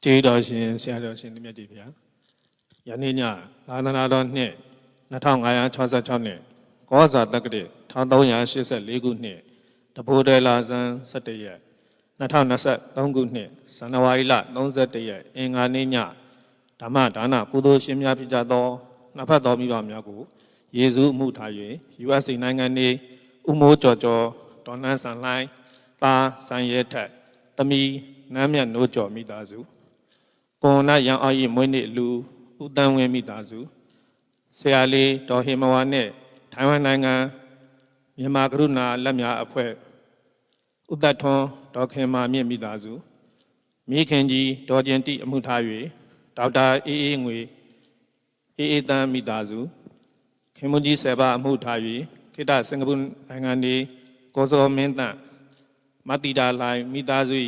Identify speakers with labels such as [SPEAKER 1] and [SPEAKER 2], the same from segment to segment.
[SPEAKER 1] ကျေးတော်ရှင်ဆရာတော်ရှင်တမြတ်ကြီးဗျာယနေ့ညသာသနာတော်နှစ်2566နှစ်ကောဇာတက္ကရာ1384ခုနှစ်တပိုးတယ်လာဇန်17ရက်2023ခုနှစ်ဇန်နဝါရီလ31ရက်အင်္ဂါနေ့ညဓမ္မဒါနကုသိုလ်ရှင်များဖြစ်ကြသောနှစ်ဖက်တော်မိဘများကိုယေရှုမှုထား၍ USA နိုင်ငံနေဥမိုးကျော်ကျော်ဒေါ်နန်းဆန်လှိုင်းသားဆန်ရဲထက်သမီးနမ်းမြတ်နိုးကျော်မိသားစုကွန်နာရန်အောင်၏မွေးနေ့လူဦးတန်းဝင်းမိသားစုဆရာလေးဒေါ်ဟေမဝါနဲ့ထိုင်ဝမ်နိုင်ငံမြန်မာကရုဏာလက်များအဖွဲ့ဥဒတ်ထွန်းဒေါ်ခင်မာမြင့်မိသားစုမိခင်ကြီးဒေါ်ကျင်တိအမှုထား၍ဒေါက်တာအေးအေးငွေအေးအေးတန်းမိသားစုခင်မွန်ကြီးဆယ်ပါအမှုထား၍ခေတ္တစင်ကာပူနိုင်ငံနေကိုစောမင်းတန့်မတိတာလိုင်မိသားစု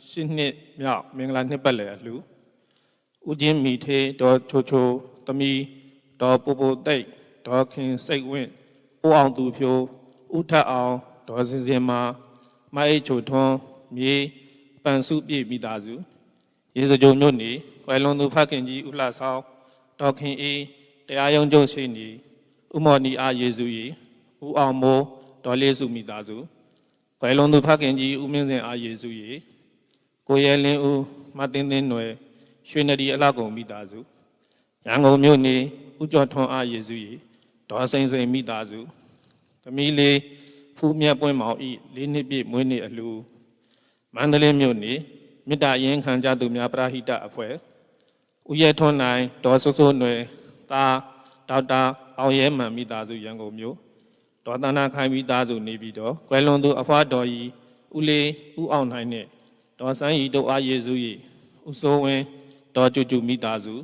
[SPEAKER 1] ရှစ်နှစ်မြောက်မင်္ဂလာနှစ်ပတ်လည်အလှူဦးချင်းမိသေးဒေါ်ချိုချိုသမီးဒေါ်ပူပူတိတ်ဒေါ်ခင်စိတ်ဝင့်ဦးအောင်သူဖြိုးဦးထက်အောင်ဒေါ်စင်စင်မာမအိတ်ချိုထွန်းမြေပန်စုပြည့်မိသားစုရေစကြိုမြို့နေကွယ်လွန်သူဖခင်ကြီးဦးလှဆောင်ဒေါ်ခင်အေးတရားရုံးချုပ်ရှိနေဦးမော်နီအားယေစုကြီးဦးအောင်မိုးဒေါ်လေးစုမိသားစုကွယ်လွန်သူဖခင်ကြီးဦးမင်းစင်အားယေစုကြီးကိုရဲလင်းဦးမတင်းတင်းနွယ်ရွှေနဒီအလှကုန်မိသားစုရန်ကုန်မြို့နေဦးကျော်ထွန်းအားယေစုကြီးဒေါ်စိန်စိန်မိသားစုသမီးလေးဖူးမြတ်ပွင့်မောင်ဤ၄နှစ်ပြည့်မွေးနေ့အလှူမန္တလေးမြို့နေမေတ္တာရင်ခံကြသူများပရဟိတအဖွဲ့ဦးရဲထွန်းနိုင်ဒေါ်စိုးစိုးနွယ်သားဒေါက်တာအောင်ရဲမှန်မိသားစုရန်ကုန်မြို့ဒေါ်တနာခိုင်မိသားစုနေပြီးတော့ကွယ်လွန်သူအဖွားတော်ကြီးဦးလေးဦးအောင်နိုင်နဲ့ဒေါ်စန်းရီတို့အားယေစုကြီးဦးစိုးဝင်းဒေါ်ကျူကျူမိသားစု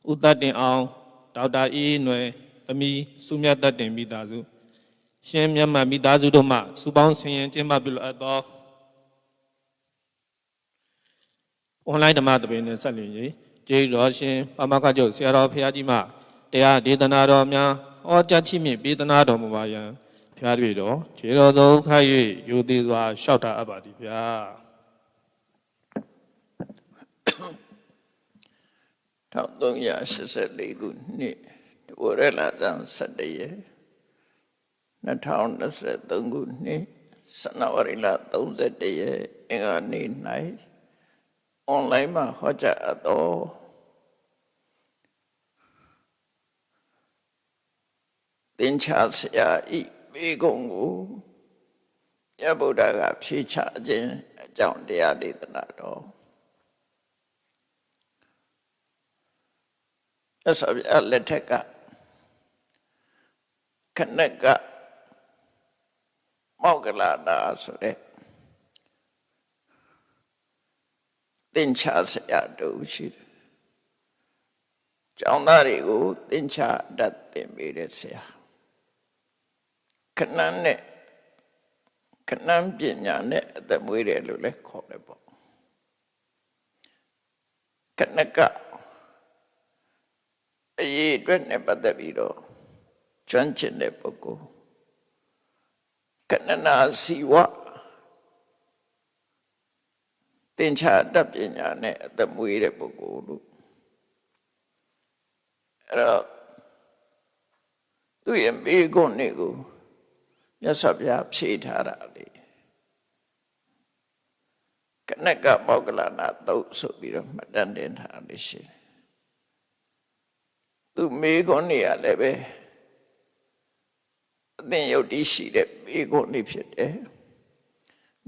[SPEAKER 1] ဦးသက်တင်အောင်ဒေါက်တာအေးနွယ်သမီးစုမြတ်သက်တင်မိသားစုရှင်မြတ်မမိသားစုတို့မှစုပေါင်းဆင်ရင်ကျင်းပပြုအပ်သောအွန်လိုင်းဓမ္မသဘင်နဲ့ဆက်လျင်၍ကျေးဇူးတော်ရှင်ပါမခကျုပ်ဆရာတော်ဘုရားကြီးမှတရားဒေသနာတော်များဟောကြားချီးမြှင့်ပေးသနာတော်မူပါယံဘုရားတွေ့တော်ခြေတော်သုံးခါ၍ယူသေးစွာလျှောက်တာအပ်ပါသည်ဗျာ
[SPEAKER 2] 1384ခုနှစ်တဝရလာဇန်17ရက်2023ခုနှစ်ဇန်နဝါရီလ31ရက်အင်္ဂါနေ့၌အွန်လိုင်းမှာဟောကြားအပ်သောသင်္ချာဆရာဤမိဂုံကိုမြတ်ဗုဒ္ဓကဖြေချခြင်းအကြောင်းတရားဒေသနာတော်အစဗျာလက်ထက်ကခဏကမောက္ကလနာဆိုတဲ့သင်္ချာဆရာတို့ရှိတယ်။ကျောင်းသားတွေကိုသင်္ချာတတ်သင်ပေးတဲ့ဆရာခဏနဲ့ခဏပညာနဲ့အသက်မွေးတယ်လို့လည်းခေါ်တယ်ပေါ့ခဏကအရေးအတွက်နဲ့ပတ်သက်ပြီးတော့ကျွမ်းကျင်တဲ့ပုဂ္ဂိုလ်ကဏနာစီဝသင်္ချာတတ်ပညာနဲ့အသက်မွေးတဲ့ပုဂ္ဂိုလ်လို့အဲ့တော့သူရဲ့မိဂုဏ်တွေကိုမြတ်စွာဘုရားဖြေထားတာလေကနကမောက္ကလနာသုတ်ဆိုပြီးတော့မှတ်တမ်းတင်ထားလို့ရှိတယ်သူမိဂုဏ်တွေကလည်းပဲအသင်ယုတ်တိရှိတဲ့မိဂုဏ်တွေဖြစ်တယ်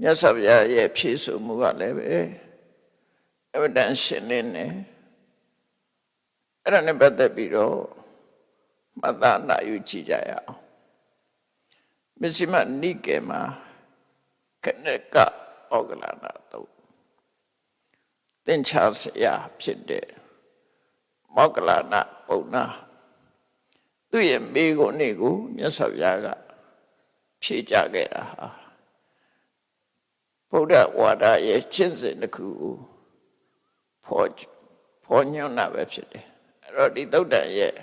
[SPEAKER 2] မြတ်စွာဘုရားရဲ့ဖြေဆိုမှုကလည်းပဲအဝတ္တန်ရှင်းလင်းတယ်အဲ့ဒါနဲ့ပတ်သက်ပြီးတော့မသနာယူကြည့်ကြရအောင်မစ္စည်းမနိကေမှာခဏကဩဂလနာတော့သင်္ချာဆရာဖြစ်တဲ့မောက္ကလနာပုံနာသူ့ရဲ့မိဂုဏ်တွေကိုမြတ်စွာဘုရားကဖြေကြခဲ့တာဟာဗုဒ္ဓဝါဒရဲ့ကျင့်စဉ်တစ်ခုကိုဖော်ညွှန်းတာပဲဖြစ်တယ်အဲ့တော့ဒီသုတ္တန်ရဲ့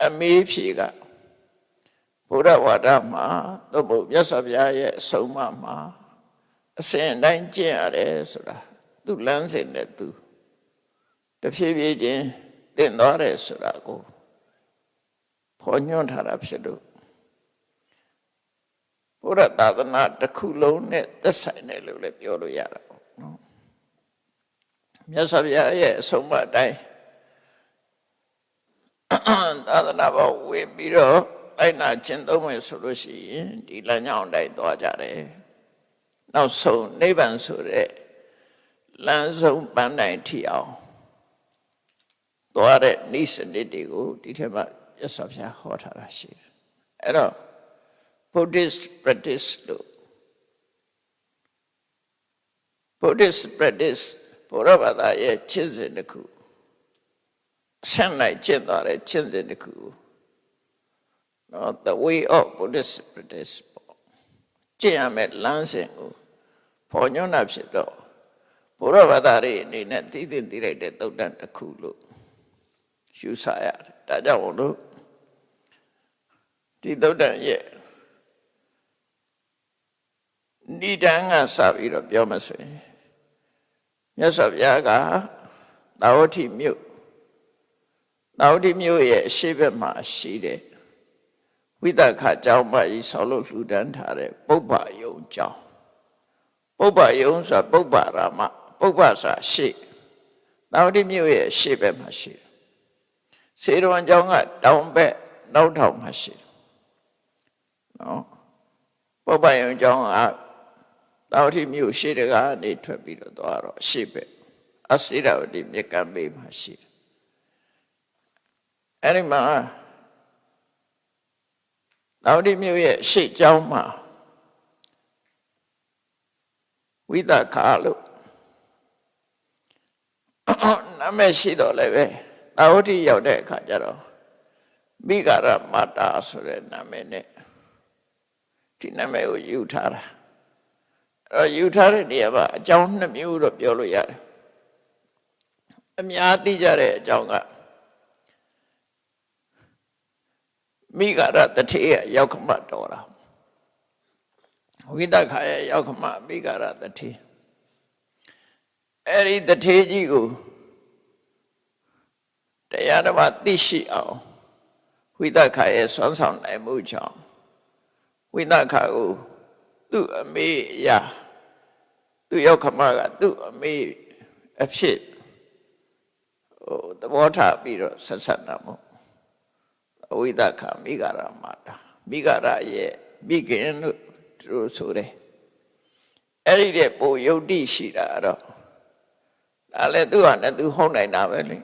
[SPEAKER 2] အမေးဖြေကဗုဒ္ဓဝါဒမှာသို့မဟုတ်မြတ်စွာဘုရားရဲ့အဆုံးအမမှာအစဉ်တိုင်းကျင့်ရတယ်ဆိုတာသူလမ်းစဉ်နဲ့သူ တဖြည်းဖြည်းချင်းတင်သွားတယ်ဆိုတာကိုဖော်ညွှန်းထားတာဖြစ်လို့ဘုရားသာသနာတစ်ခုလုံးနဲ့သက်ဆိုင်တယ်လို့လည်းပြောလို့ရတာပေါ့နော်မြတ်စွာဘုရားရဲ့အဆုံးအမအတိုင်းသာသနာပေါ်ဝင်ပြီးတော့လိုက်နာကျင့်သုံးမယ်ဆိုလို့ရှိရင်ဒီလမ်းကြောင်းတိုင်းသွားကြတယ်နောက်ဆုံးနိဗ္ဗာန်ဆိုတဲ့လမ်းဆုံးပန်းတိုင်ထိအောင်သွားတဲ့နိစ္စနစ်တွေကိုဒီထက်မှမြတ်စွာဘုရားဟောထားတာရှိတယ်အဲ့တော့ Buddhist practice လို့ Buddhist practice ဘုရားဘာသာရဲ့ကျင့်စဉ်တစ်ခုဆန့်လိုက်ကျင့်သွားတဲ့ကျင့်စဉ်တစ်ခုနော် the way of Buddhist practice ကျင့်ရမယ့်လမ်းစဉ်ကိုဖော်ညွှန်းတာဖြစ်တော့ဘုရားဘာသာရဲ့အနေနဲ့သိသိသိလိုက်တဲ့သုတ်တန်တစ်ခုလို့ယူဆရတယ်ဒါကြောင့်လို့ဒီသုတ်တန်ရဲ့နိဒန်းကစပြီးတော့ပြောမှဆိုရင်မြတ်စွာဘုရားကသာဝတိမြို့ရဲ့အရှိဘက်မှာရှိတဲ့ဝိသခကျောင်းမကြီးဆောက်လို့လှူဒန်းထားတဲ့ပုပ္ပယုံကျောင်းပုပ္ပယုံဆိုတာပုပ္ပရာမပုပ္ပစာရှိသာဝတိမြို့ရဲ့အရှိဘက်မှာရှိတယ်စေတဝန်ကျောင်းကတောင်ဘက်နောက်ထောင်မှာရှိတယ်နော်ပုပ္ပယုံကျောင်းကသာဝတိမြို့ရှိတကနေထွက်ပြီးတော့သွားတော့ရှေ့ဘက်အစိရဝတိမြစ်ကမ်းဘေးမှာရှိတယ်အဲ့ဒီမှာသာဝတိမြို့ရဲ့ရှေ့ကျောင်းမှာဝိသခာလို့နာမည်ရှိတော့လည်းပဲသာဝတိရောက်တဲ့အခါကျတော့မိဂရမတာဆိုတဲ့နာမည်နဲ့ဒီနာမည်ကိုယူထားတာယူထားတဲ့နေရာမှာအကြောင်း2မျိုးတော့ပြောလို့ရတယ်အများသိကြတဲ့အကြောင်းကမိဂရတထေရဲ့ရောက်ခမတော်တာဝိသခာရဲ့ရောက်ခမမိဂရတထေအဲ့ဒီတထေကြီးကိုတရားဓမ္မသိရှိအောင်ဝိသခာရဲ့စွမ်းဆောင်နိုင်မှုကြောင့်ဝိသခာကိုသူ့အမေအရာသူ့ရောက်ခမကသူ့အမေအဖြစ်သဘောထားပြီးတော့ဆက်ဆက်တာမို့ဝိသခမိဂရမတာမိဂရရဲ့မိခင်လို့သူတို့ဆိုတယ်အဲ့ဒီတဲ့ပိုယုတ်တိရှိတာတော့ဒါလည်းသူ့ဟာနဲ့သူဟုတ်နိုင်တာပဲလေ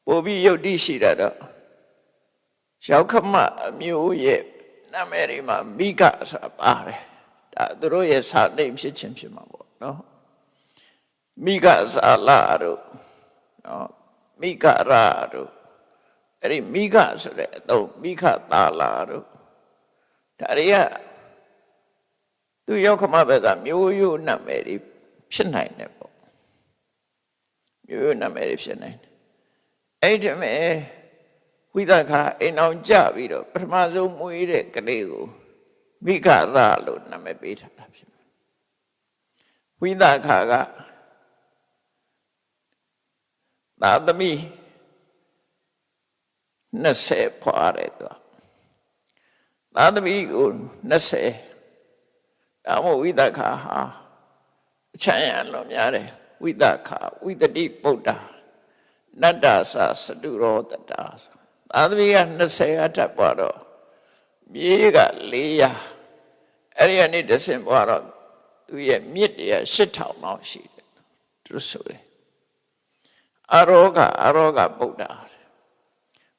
[SPEAKER 2] ပိုပြီးယုတ်တိရှိတာတော့ရောက်ခမအမျိုးရဲ့နာမည်တွေမှာမိဂဆိုတာပါတယ်ဒါသူတို့ရဲ့စာနေဖြစ်ခြင်းဖြစ်မှာပေါ့နော်မိဂဇာလာတို့နော်မိဂရာတို့အဲ့ဒီမိဂဆိုတဲ့အသုံးမိဂသာလာတို့ဒါတွေကသူရောက်ခမဘက်ကမျိုးရိုးနာမည်တွေဖြစ်နိုင်တယ်ပေါ့မျိုးရိုးနာမည်တွေဖြစ်နိုင်တယ်အဲ့ဒီမဲ့ဝိသခာအိမ်အောင်ကြပြီးတော့ပထမဆုံးမွေးတဲ့ကလေးကိုမိဂရလို့နာမည်ပေးထားတာဖြစ်တယ်ဝိသခာကသာသမီ20ဖွာတယ်သူသာသမီကို20ဒါမို့ဝိသခာဟာအချမ်းရံလွန်များတယ်ဝိသခာဝိတတိပုဒ္ဓနတ္တသစတုရောတတာသာသမီက20အထက်ပွားတော့မြေက400အဲ့ဒီကနေတဆင့်ပွားတော့သူရဲ့မြစ်တွေက8000လောက်ရှိတယ်သူဆိုတယ်အရောဂဗုဒ္ဓ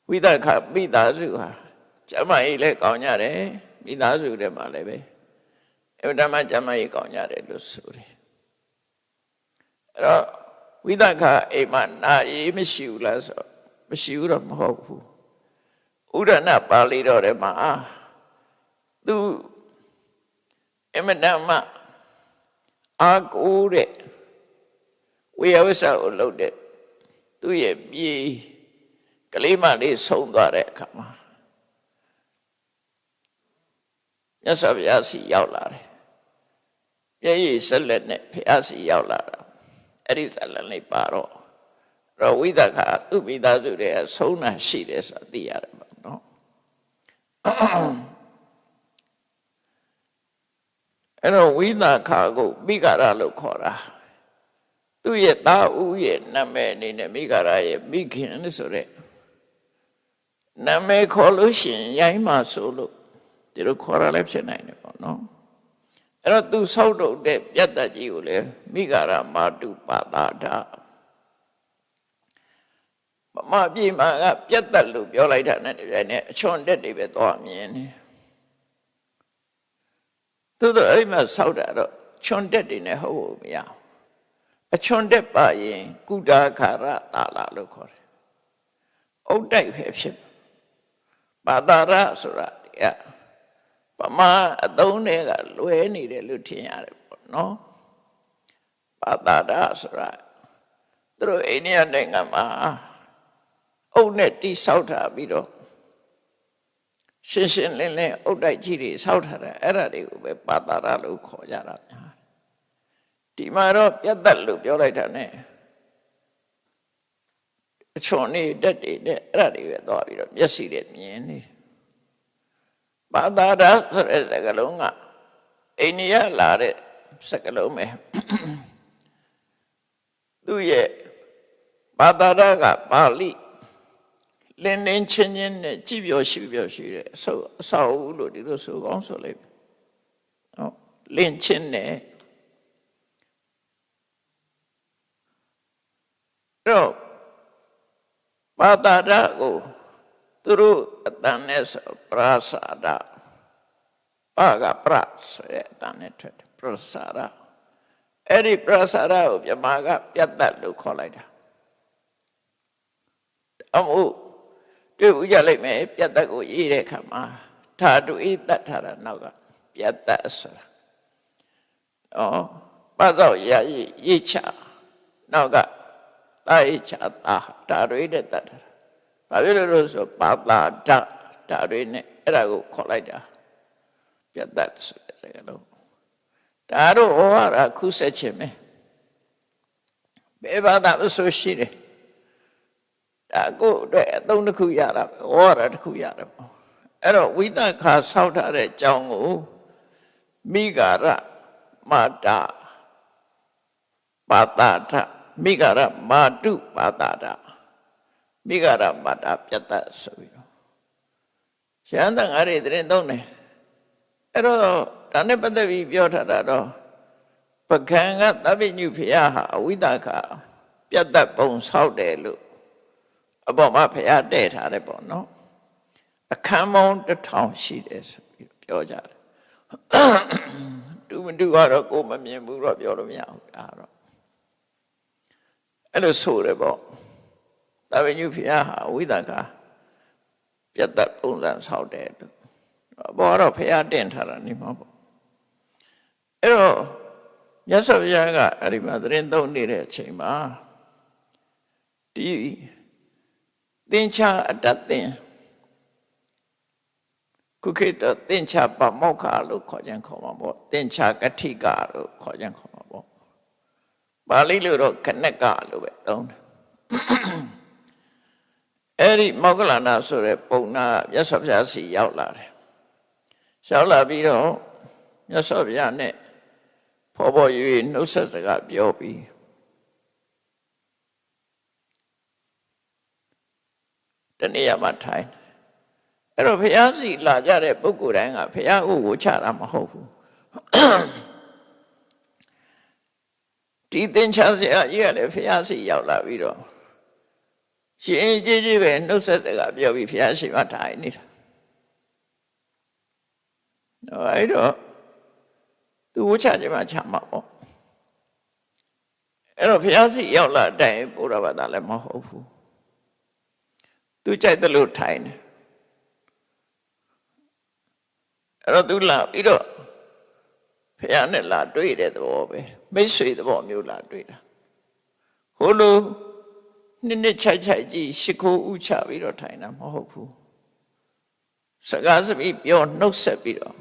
[SPEAKER 2] ဝိသခမိသားစုဟာကျမကြီးလည်းကောင်းကြတယ်မိသားစုထဲမှာလည်းပဲအဲ့ဒါမှကျမကြီးကောင်းကြတယ်လို့ဆိုတယ်အဲ့တော့ဝိသခအိမ်မှာနာအေးမရှိဘူးလားဆိုမရှိဘူးတော့မဟုတ်ဘူးဥဒနာပါဠိတော်ထဲမှာသူအမတမအာကိုတဲ့ဝေယဝိဆာကိုလုပ်တဲ့သူ့ရဲ့မြေကလေးမလေးဆုံးသွားတဲ့အခါမှာမြတ်စွာဘုရားစီရောက်လာတယ်ပြည့်ရည်ဆက်လက်နဲ့ဘုရားစီရောက်လာတာအဲ့ဒီဇာလန်လေးပါတော့ တော့ဝိသခသူ့မိသားစုတွေကဆုံးတာရှိတယ်ဆိုတာသိရတယ်ပေါ့နော်အဲ့တော့ဝိသခကိုမိဂရလို့ခေါ်တာသူ့ရဲ့သားဦးရဲ့နာမည်အနေနဲ့မိဂရရဲ့မိခင်ဆိုတဲ့နာမည်ခေါ်လို့ရှိရင်ရိုင်းမှဆိုလို့ဒီလိုခေါ်ရလည်းဖြစ်နိုင်တယ်ပေါ့နော်အဲ့တော့သူဆောက်လုပ်တဲ့ပြတ်သက်ကြီးကိုလည်းမိဂရမာတုပါတာဒမမပြေမှာကပြတ်သက်လို့ပြောလိုက်တာနဲ့တပြိုင်နက်အချွန်တက်တွေပဲသွားမြင်နေသူတို့အဲ့ဒီမှာဆောက်တာတော့ချွန်တက်တွေနဲ့ဟုတ်ဖို့မရအချွန်တက်ပါရင်ကုဒါခါရတာလာလို့ခေါ်တယ်အုတ်တိုက်ပဲဖြစ်ပါတာရဆိုတာပမာအသုံးတွေကလွဲနေတယ်လို့ထင်ရတယ်ပေါ့နော်ပါတာရဆိုတာသူတို့အိန္ဒိယနိုင်ငံမှာအုတ်နဲ့တိဆောက်ထားပြီးတော့ရှင်းရှင်းလင်းလင်းအုတ်တိုက်ကြီးတွေဆောက်ထားတယ်အဲ့ဒါတွေကိုပဲပါတာရလို့ခေါ်ကြတာများဒီမှာတော့ပြတ်သက်လို့ပြောလိုက်တာ ਨੇ အချွန်နေတက်တွေနဲ့အဲ့ဒါတွေပဲသွားပြီးတော့မျက်စိနဲ့မြင်နေပါတာရဆိုတဲ့စကားလုံးကအိန္ဒိယလာတဲ့စကားလုံးပဲသူရဲ့ပါတာရကပါဠိလင်းလင်းချင်းချင်းနဲ့ကြည်ပြောရှိပြောရှိတဲ့အဆောက်အဦလို့ဒီလိုဆိုကောင်းဆိုလိုက်ပြီနော်လင်းချင်းနဲ့တော့ပါတာရကိုသူတို့အတန်နဲ့ဆိုပရာစာဒပါကပရာဆိုတဲ့အတန်နဲ့ထွက်တယ်ပရာစာဒအဲ့ဒီပရာစာဒကိုပြမကပြတ်သက်လို့ခေါ်လိုက်တာအမှုတွေ့ဦးကြလိုက်မယ်ပြတ်သက်ကိုရေးတဲ့အခါမှာဓာတုဤတတ်ထားတာနောက်ကပြတ်သက်ဆိုတာပါဇောက်ရေးချနောက်ကတာရေးချတာဓာတွေနဲ့တတ်ထားတာဘာဖြစ်လို့ဆိုပါတာဓာတွေနဲ့အဲ့ဒါကိုခေါ်လိုက်တာပြတ်သက်ဆိုတဲ့စကားလုံးဒါတော့ဟောရတာခုဆက်ခြင်းပဲဘယ်ဘာသာဆိုရှိတယ်ဒါကိုအတွက်အသုံးတစ်ခုရတာပဲဟောရတာတစ်ခုရတာပေါ့အဲ့တော့ဝိသခါဆောက်ထားတဲ့အကြောင်းကိုမိဂရမာတာပါတာထမိဂရမာတုပါတာထမိဂရမာတာပြတ်သက်ဆိုပြီးတော့ရှမ်းတန်ငါးတွေသတင်းသုံးတယ်အဲ့တော့ဒါနဲ့ပတ်သက်ပြီးပြောထားတာတော့ပကံကသဗ္ဗညုဖရာဟာအဝိသခါပြတ်သက်ပုံဆောက်တယ်လို့အပေါ်မှာဖရာတဲ့ထားတယ်ပေါ့နော်အခန်းပေါင်း1000ရှိတယ်ဆိုပြီးပြောကြတယ်တူမတူကတော့ကိုမမြင်ဘူးတော့ပြောလို့မရဘူးဒါတော့အဲ့လိုဆိုတယ်ပေါ့သဗ္ဗညုဖရာဟာအဝိသခါပြတ်သက်ပုံစံဆောက်တယ်လို့ဘောတော့ဖရာတင်ထားတာနေမှာပေါ့အဲ့တော့မြတ်စွာဘုရားကအဲ့ဒီမှာသတင်းသုံးနေတဲ့အချိန်မှာဒီသင်္ချာအတ္တသင်ခုခေတ်တော့သင်္ချာပမောက္ခလို့ခေါ်ကြံခေါ်မှာပေါ့သင်္ချာကတိကလို့ခေါ်ကြံခေါ်မှာပေါ့ပါဠိလိုတော့ခဏကလို့ပဲသုံးတယ်အဲ့ဒီမောဂလနာဆိုတဲ့ပုံနာမြတ်စွာဘုရားစီရောက်လာတယ်ရောက်လာပြီးတော့မြတ်စွာဘုရားနဲ့ဖော်ပေါ်၍နှုတ်ဆက်စကားပြောပြီးတနေ့ရမှာထိုင်အဲ့တော့ဘုရားစီလာကြတဲ့ပုဂ္ဂိုလ်တိုင်းကဘုရားကိုဝချတာမဟုတ်ဘူးဒီသင်္ချာဆရာကြီးကလည်းဘုရားစီရောက်လာပြီးတော့ရှင်ကြီးပဲနှုတ်ဆက်စကားပြောပြီးဘုရားရှိမှထိုင်နေတာအဲ့တော့သူဝချခြင်းမှချမှာပေါ့အဲ့တော့ဘုရားစီရောက်လာတိုင်းဘုရားဘာသာလည်းမဟုတ်ဘူးသူကြိုက်တယ်လို့ထိုင်တယ်အဲ့တော့သူလာပြီးတော့ဘုရားနဲ့လာတွေ့တဲ့သဘောပဲမိတ်ဆွေသဘောမျိုးလာတွေ့တာဟိုလိုနှစ်ချိုက်ကြီးရှိခိုးဥချပြီးတော့ထိုင်တာမဟုတ်ဘူးစကားစပြီးပြောနှုတ်ဆက်ပြီးတော့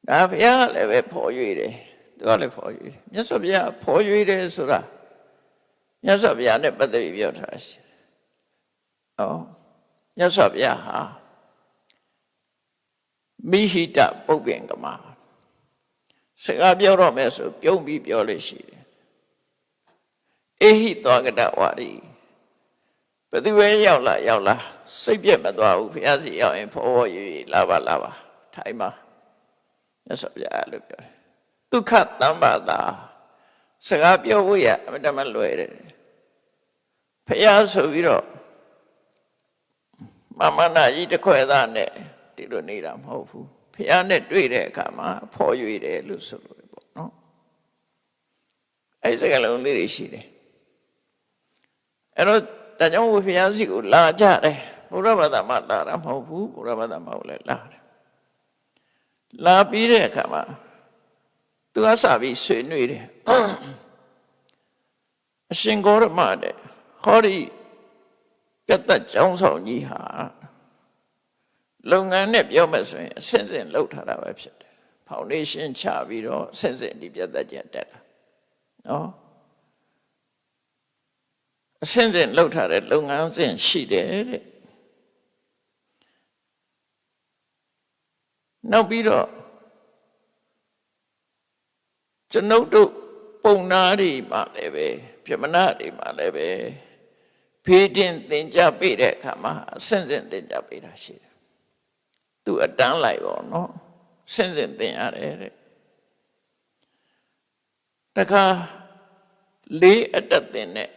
[SPEAKER 2] ဒါဘုရားကလည်းပဲဖော်ရွေတယ်သူကလည်းဖော်ရွေတယ်မြတ်စွာဘုရားဖော်ရွေတယ်ဆိုတာမြ မြတ်စွာဘုရားနဲ့ပတ်သက်ပြီးပြောထားတာရှိတယ်။မြတ်စွာဘုရားဟာမိဟိတပုပ္ပင်ကမစကားပြောတော့မယ်ဆိုပြုံးပြီးပြောလို့ရှိတယ်။အေဟိသောကတဝါရီဘယ်သူပဲရောက်လာစိတ်ပြက်မသွားဘူးဘုရားစီရောက်ရင်ဖော်ရွေလာပါထိုင်ပါမြတ်စွာဘုရားလို့ပြောတယ်ဒုက္ခတမ္ပါတာစကားပြောဖို့ရအမှန်တမ်းလွယ်တယ်ဘုရားဆိုပြီးတော့မမနာကြီးတစ်ခွဲသားနဲ့ဒီလိုနေတာမဟုတ်ဘူးဘုရားနဲ့တွေ့တဲ့အခါမှာဖော်ရွေတယ်လို့ဆိုလို့ပေါ့နော်အဲ့ဒီစကားလုံးလေးတွေရှိတယ်အဲ့တော့ဒါကြောင့်ဘုရားစီကိုလာကြတယ်ဘုရားဘာသာမှလာတာမဟုတ်ဘူးဘုရားဘာသာမဟုတ်လဲလာတယ်လာပြီးတဲ့အခါမှာသူကစပြီးဆွေးနွေးတယ်အရှင်ဂေါရမတဲ့ဟောဒီပြတ်သက်ကျောင်းဆောင်ကြီးဟာလုပ်ငန်းနဲ့ပြောမယ်ဆိုရင်အစဉ်စဉ်လှုပ်ထားတာပဲဖြစ်တယ်ဖောင်ဒေးရှင်းချပြီးတော့အစဉ်စဉ်ဒီပြတ်သက်ကျက်တက်တာနော်အစဉ်စဉ်လှုပ်ထားတဲ့လုပ်ငန်းစဉ်ရှိတယ်တဲ့နောက်ပြီးတော့ကျွန်ုပ်တို့ပုံနာတွေမှာလည်းပဲပြမနာတွေမှာလည်းပဲဖေးတင်သင်ကြားပေးတဲ့အခါမှာအစဉ်စဉ်သင်ကြားပေးတာရှိတယ်သူအတန်းလိုက်ပေါ့နော်အစဉ်စဉ်သင်ရတယ်တဲ့တခါလေးအတက်သင်တဲ့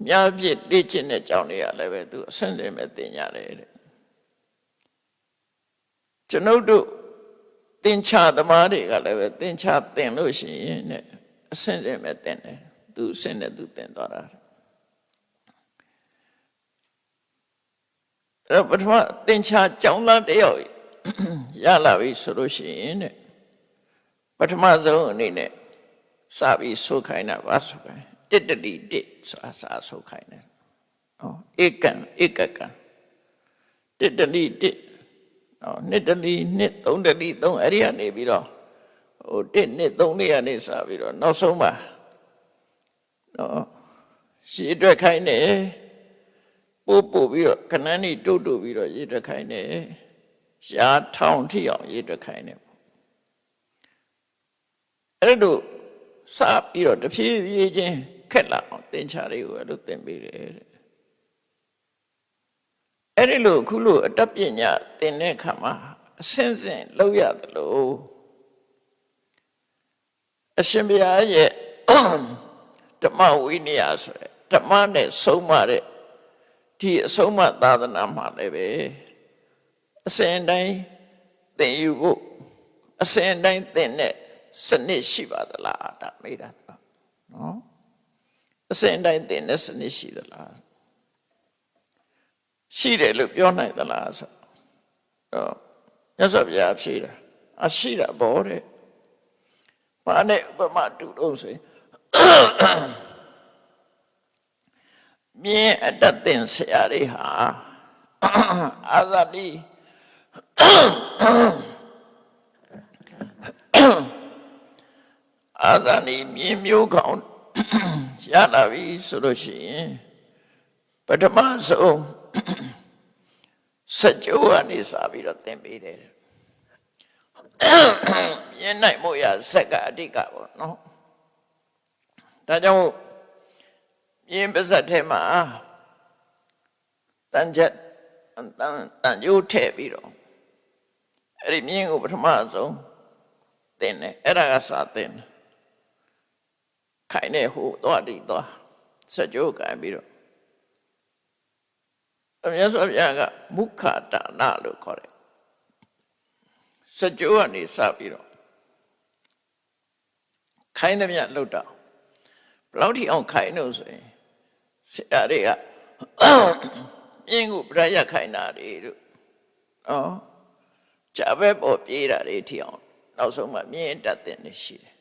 [SPEAKER 2] မြားပြည့်လေ့ကျင့်တဲ့ကြောင့်တွေကလည်းပဲသူအစဉ်စဉ်ပဲသင်ရတယ်တဲ့ကျွန်ုပ်တို့သင်္ချာသမားတွေကလည်းပဲသင်္ချာသင်လို့ရှိရင်နဲ့အစဉ်စဉ်ပဲသင်တယ်သူအစဉ်နဲ့သူသင်သွားတာအဲ့ပထမသင်္ချာကျောင်းသားတယောက်ရလာပြီဆိုလို့ရှိရင်တဲ့ပထမဆုံးအနေနဲ့စပြီးဆိုခိုင်းတာပါဆိုခိုင်းတစ်တတိတစ်ဆိုတာဆိုခိုင်းတယ်ဧကံတစ်တတိတစ်နှစ်တလီနှစ်သုံးတလီသုံးအဲ့ဒီကနေပြီးတော့တစ်နှစ်သုံးလေးကနေစပြီးတော့နောက်ဆုံးမှာရှည်အတွက်ခိုင်းတယ်ပို့ပြီးတော့ခဏနေတိုးပြီးတော့ရေအတွက်ခိုင်းတယ်ရှားထောင်ထိအောင်ရေအတွက်ခိုင်းတယ်အဲ့လိုစပြီးတော့တဖြည်းဖြည်းချင်းခက်လာအောင်သင်္ချာလေးကိုအဲ့လိုသင်ပေးတယ်တဲ့အဲ့ဒီလိုခုလိုအတတ်ပညာသင်တဲ့အခါမှာအစဉ်စဉ်လောက်ရတယ်လို့အရှင်ဘုရားရဲ့ဓမ္မဝိနည်းဆိုတဲ့ဓမ္မနဲ့ဆုံးမတဲ့ဒီအဆုံးမသာသနာမှာလည်းပဲအစဉ်တိုင်းသင်ယူဖို့အစဉ်တိုင်းသင်တဲ့စနစ်ရှိပါသလားဒါမေးတာနော်အစဉ်တိုင်းသင်တဲ့စနစ်ရှိသလားရှိတယ်လို့ပြောနိုင်သလားဆိုတော့မြတ်စွာဘုရားဖြေတာရှိတာဘောတဲ့ဘာနဲ့ဥပမာတူတော့ဆိုရင်မြင်အတတ်သင်ဆရာတွေဟာအာဇာတိအာဇာတိမြင်မျိုးကောင်းရလာပြီဆိုလို့ရှိရင်ပထမဆုံးစကြဝဠာနေစာပြီးတော့သင်ပေးတယ်မြင်နိုင်မှုရဇက်ကအဓိကပေါ့နော်ဒါကြောင့်မြင်ပါဇက်ထဲမှာတန်ချက်တန်ကြိုးထည့်ပြီးတော့အဲ့ဒီမြင်ကိုပထမဆုံးသင်တယ်အဲ့ဒါကစာသင်တယ်ခိုင်နေဟိုသွားတိသွားစကြိုးကန်ပြီးတော့မြတ်စွာဘုရားကမုခဒါနလို့ခေါ်တယ်စကြိုးကနေစပြီးတော့ခိုင်းသမျှလှုပ်တော့ဘယ်လောက်ထိအောင်ခိုင်းလို့ဆိုရင်ဆရာတွေကမြင်းကိုပြရခိုင်းတာတွေတို့ဂျာဘဲပေါ်ပြေးတာတွေထိအောင်နောက်ဆုံးမှမြင်းတက်တဲ့နေရှိတယ်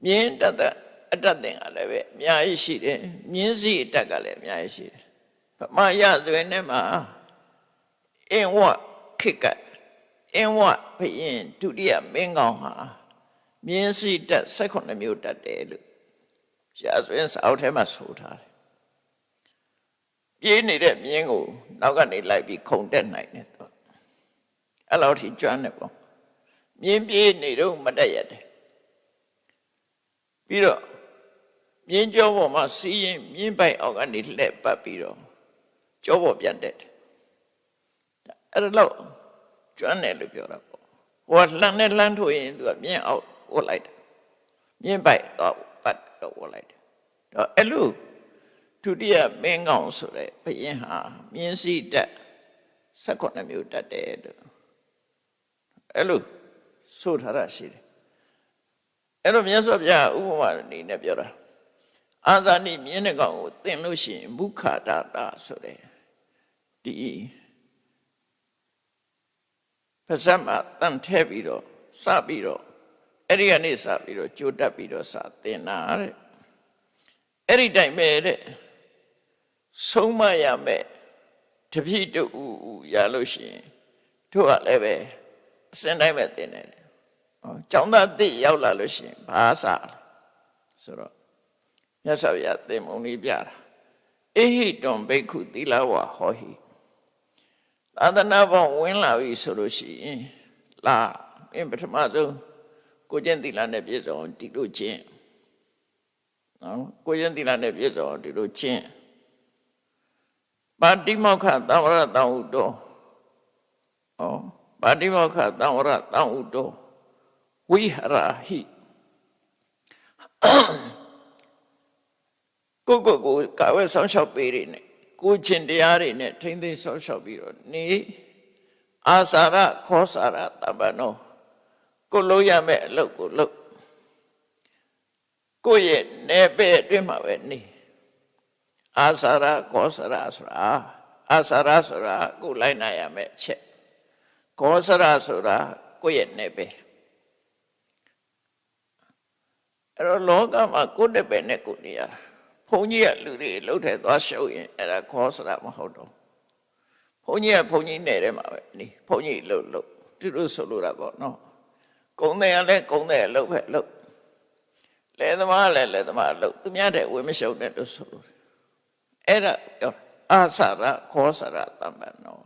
[SPEAKER 2] မြင်းတက်တဲ့အတက်တဲ့ကလည်းပဲအများကြီးရှိတယ်မြင်းစီအတက်ကလည်းအများကြီးရှိတယ်ဗမာရဆိုရင်လည်းမှာအင်းဝခိကအင်းဝဘုရင်ဒုတိယမင်းကောင်းဟာမြင်းစီတက်18မျိုးတက်တယ်လို့ ရာဇဝင်စာအုပ်ထဲမှာဆိုထားတယ်ပြေးနေတဲ့မြင်းကိုနောက်ကနေလိုက်ပြီးခုန်တက်နိုင်တယ်သူအဲ့လိုထိကျွမ်းတယ်ပေါ့မြင်းပြေးနေတော့မတက်ရတယ်ပြီးတော့မြင်းကြောပေါ်မှာစီးရင်မြင်းပိုက်အောက်ကနေလှည့်ပတ်ပြီးတော့ကြောပေါ်ပြန်တက်တယ်အဲ့လိုကျွမ်းတယ်လို့ပြောတာပေါ့ဟိုကလှမ်းနဲ့လှမ်းထိုးရင်သူကမြင်းအောက်ဝတ်လိုက်တယ်မြင်းပိုက်တော့ပတ်တော့ဝတ်လိုက်တယ်တော့အဲ့လိုဒုတိယမင်းကောင်ဆိုတဲ့ဘုရင်ဟာမြင်းစီးတက်18မျိုးတက်တယ်လို့အဲ့လိုဆိုထားတာရှိတယ်အဲ့လိုမြတ်စွာဘုရားဥပမာအနေနဲ့ပြောတာအာဇာနိမြင်းတဲ့ကောင်ကိုသင်လို့ရှိရင်မုခာဒတာဆိုတဲ့ဒီပါဇက်မှာတန်ထဲပြီးတော့စပြီးတော့အဲ့ဒီကနေစပြီးတော့ကြိုတက်ပြီးတော့စသင်တာတဲ့အဲ့ဒီတိုင်ပဲတဲ့ဆုံးမရမယ်တပည့်တူရလို့ရှိရင်တို့ကလည်းပဲအစင်တိုင်းပဲသင်တယ်ကျောင်းသားသိရောက်လာလို့ရှိရင်ဘာစားဆိုတော့မြတ်စွာဘုရားသင်္မုန်ကြီးပြတာအေဟိတွံဘိက္ခုသီလဝါဟောဟိသာသနာ့ဘောင်ဝင်လာပြီဆိုလို့ရှိရင်လာအင်းပထမဆုံးကိုကျင့်သီလနဲ့ပြည့်စုံဒီလိုကျင့်နော်ကိုကျင့်သီလနဲ့ပြည့်စုံဒီလိုကျင့်ပါတိမောက္ခသံဝရတံဥတောပါတိမောက္ခသံဝရတံဥတောဝိဟရဟိကိုကာဝဲဆောင်ရှောက်ပေးနေနဲ့ကိုချင်းတရားတွေနဲ့ထိမ့်သိမ်းဆောင်ရှောက်ပြီးတော့နေအာစာရခောစာရတပ္ပနောကိုလို့ရမယ့်အလုပ်ကိုလုပ်ကိုရဲ့နေပဲအတွင်းမှာပဲနေအာစာရခောစာရဆိုတာအာစာရဆိုတာကိုလိုက်နိုင်ရမယ့်အချက်ခောစာရဆိုတာကိုရဲ့နေပဲအဲ့တော့လောကမှာကိုယ်တပည့်နဲ့ကိုနေရတာဘုန်းကြီးကလူတွေလှုပ်ထဲသွားရှုပ်ရင်အဲ့ဒါခောစရာမဟုတ်တော့ဘုန်းကြီးကဘုန်းကြီးနယ်ထဲမှာပဲနေဘုန်းကြီးလှုပ်သူတို့ဆိုလိုတာပေါ့နော်ကုံတယ်ကလည်းကုံတယ်လှုပ်ပဲလှုပ်လဲသမားလည်းလဲသမားလှုပ်သူများတဲ့ဝေမရှုံနဲ့လို့ဆိုလို့အဲ့ဒါအာစာရခောစရာတမ္ပန်နော်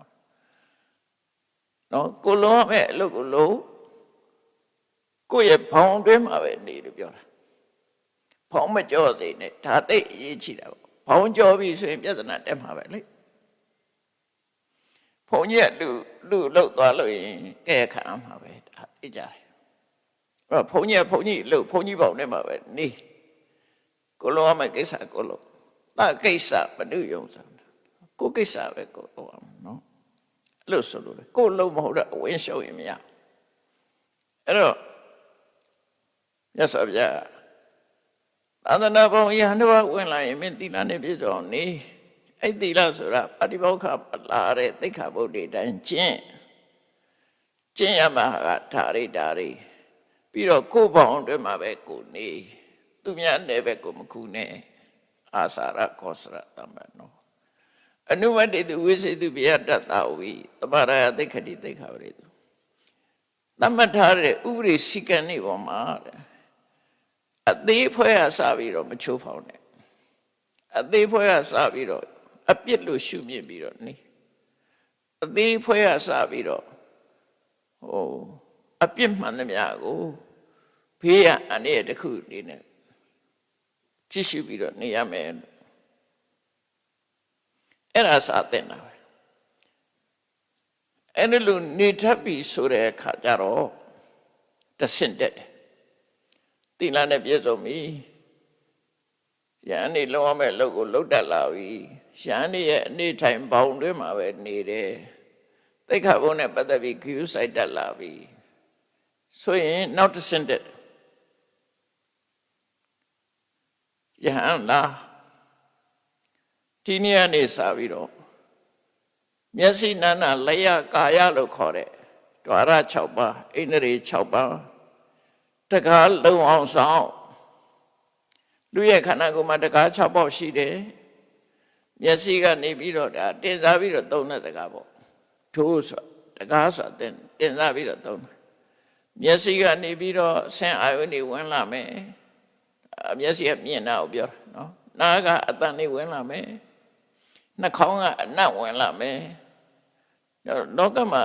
[SPEAKER 2] ကိုလုံးမဲ့အလုပ်ကိုလုံးကိုယ့်ရဲ့ဘောင်တွင်းမှာပဲနေလို့ပြောတာဘောင်မကြော့စေနဲ့ဒါသိအရေးကြီးတာပေါ့ဘောင်ကြော့ပြီဆိုရင်ပြဿနာတက်မှာပဲလေဘုံကြီးကလူလှုပ်သွားလို့ရင်ကဲခံမှာပဲဒါသိကြတယ်အဲ့တော့ဘုံကြီးလှုပ်ဘုံကြီးပေါင်ထဲမှာပဲနေကိုလုံးမဲ့ကိစ္စကိုလုံးဒါကိစ္စမနုယုံစံကိုကိစ္စပဲကိုလုံးအောင်နော်အဲ့လိုဆိုလို့လေကိုလုံးမဟုတ်တော့အဝင်းရှုံရင်မရအဲ့တော့မြတ်စွာဘုရားသာသနာ့ဘောင်ယဟန်တော်ဝင်လာရင်မင်းသီလနဲ့ပြည့်စုံနေအဲ့သီလဆိုတာပฏิဘောခလာတဲ့သိက္ခာပုဒ်တွေတိုင်းကျင့်ရမှာကဓာရီပြီးတော့ကိုယ်ဘောင်အတွင်းမှာပဲကိုနေသူများနဲ့ပဲကိုမခုနဲ့အာစာရခောစရတမ္ပနောအနုမတေသူဝိသေသူဗျာတတဝိသမရယသိက္ခတိသိက္ခာပရိတုသတ်မှတ်ထားတဲ့ဥပဒေစည်းကမ်းတွေပေါ်မှာအသေးဖွဲရစပြီးတော့မချိုးဖောက်နဲ့အသေးဖွဲရစပြီးတော့အပြစ်လို့ရှုမြင်ပြီးတော့နေအသေးဖွဲရစပြီးတော့အပြစ်မှန်သမျှကိုဘေးရအန္တရာယ်တစ်ခုအနေနဲ့ကြည့်ရှုပြီးတော့နေရမယ်အဲ့ဒါစာသင်တာပဲအဲ့ဒီလိုနေထပ်ပြီးဆိုတဲ့အခါကျတော့တဆင့်တက်တယ်သီလနဲ့ပြည့်စုံပြီယန္တိလုံးဝမဲ့လုပ်ကိုလှုပ်တတ်လာပြီယန္တိရဲ့အနေထိုင်ဘောင်တွင်းမှာပဲနေတယ်သိက္ခာပုဒ်နဲ့ပတ်သက်ပြီးဂရုစိုက်တတ်လာပြီဆိုရင်နောက်တစ်ဆင့်တက်ယဟန်လာဒီနေ့ကနေစပြီးတော့မျက်စိနာနာလျှကာယလို့ခေါ်တဲ့ဓဝရ6ပါးဣန္ဒြေ6ပါးတကားလုံအောင်ဆောင်လူရဲ့ခန္ဓာကိုယ်မှာတကား6ပေါက်ရှိတယ်မျက်စိကနေပြီးတော့ဒါတင်စားပြီးတော့သုံးတဲ့တကားပေါ့ထိုးဆိုတကားဆိုတင်စားပြီးတော့သုံးတယ်မျက်စိကနေပြီးတော့ဆင်းအာယုန်တွေဝင်လာမယ် မျက်စိကမြင်တာကိုပြောတာနော်နားကအတန်လေးဝင်လာမယ်နှာခေါင်းကအနတ်ဝင်လာမယ်လောကမှာ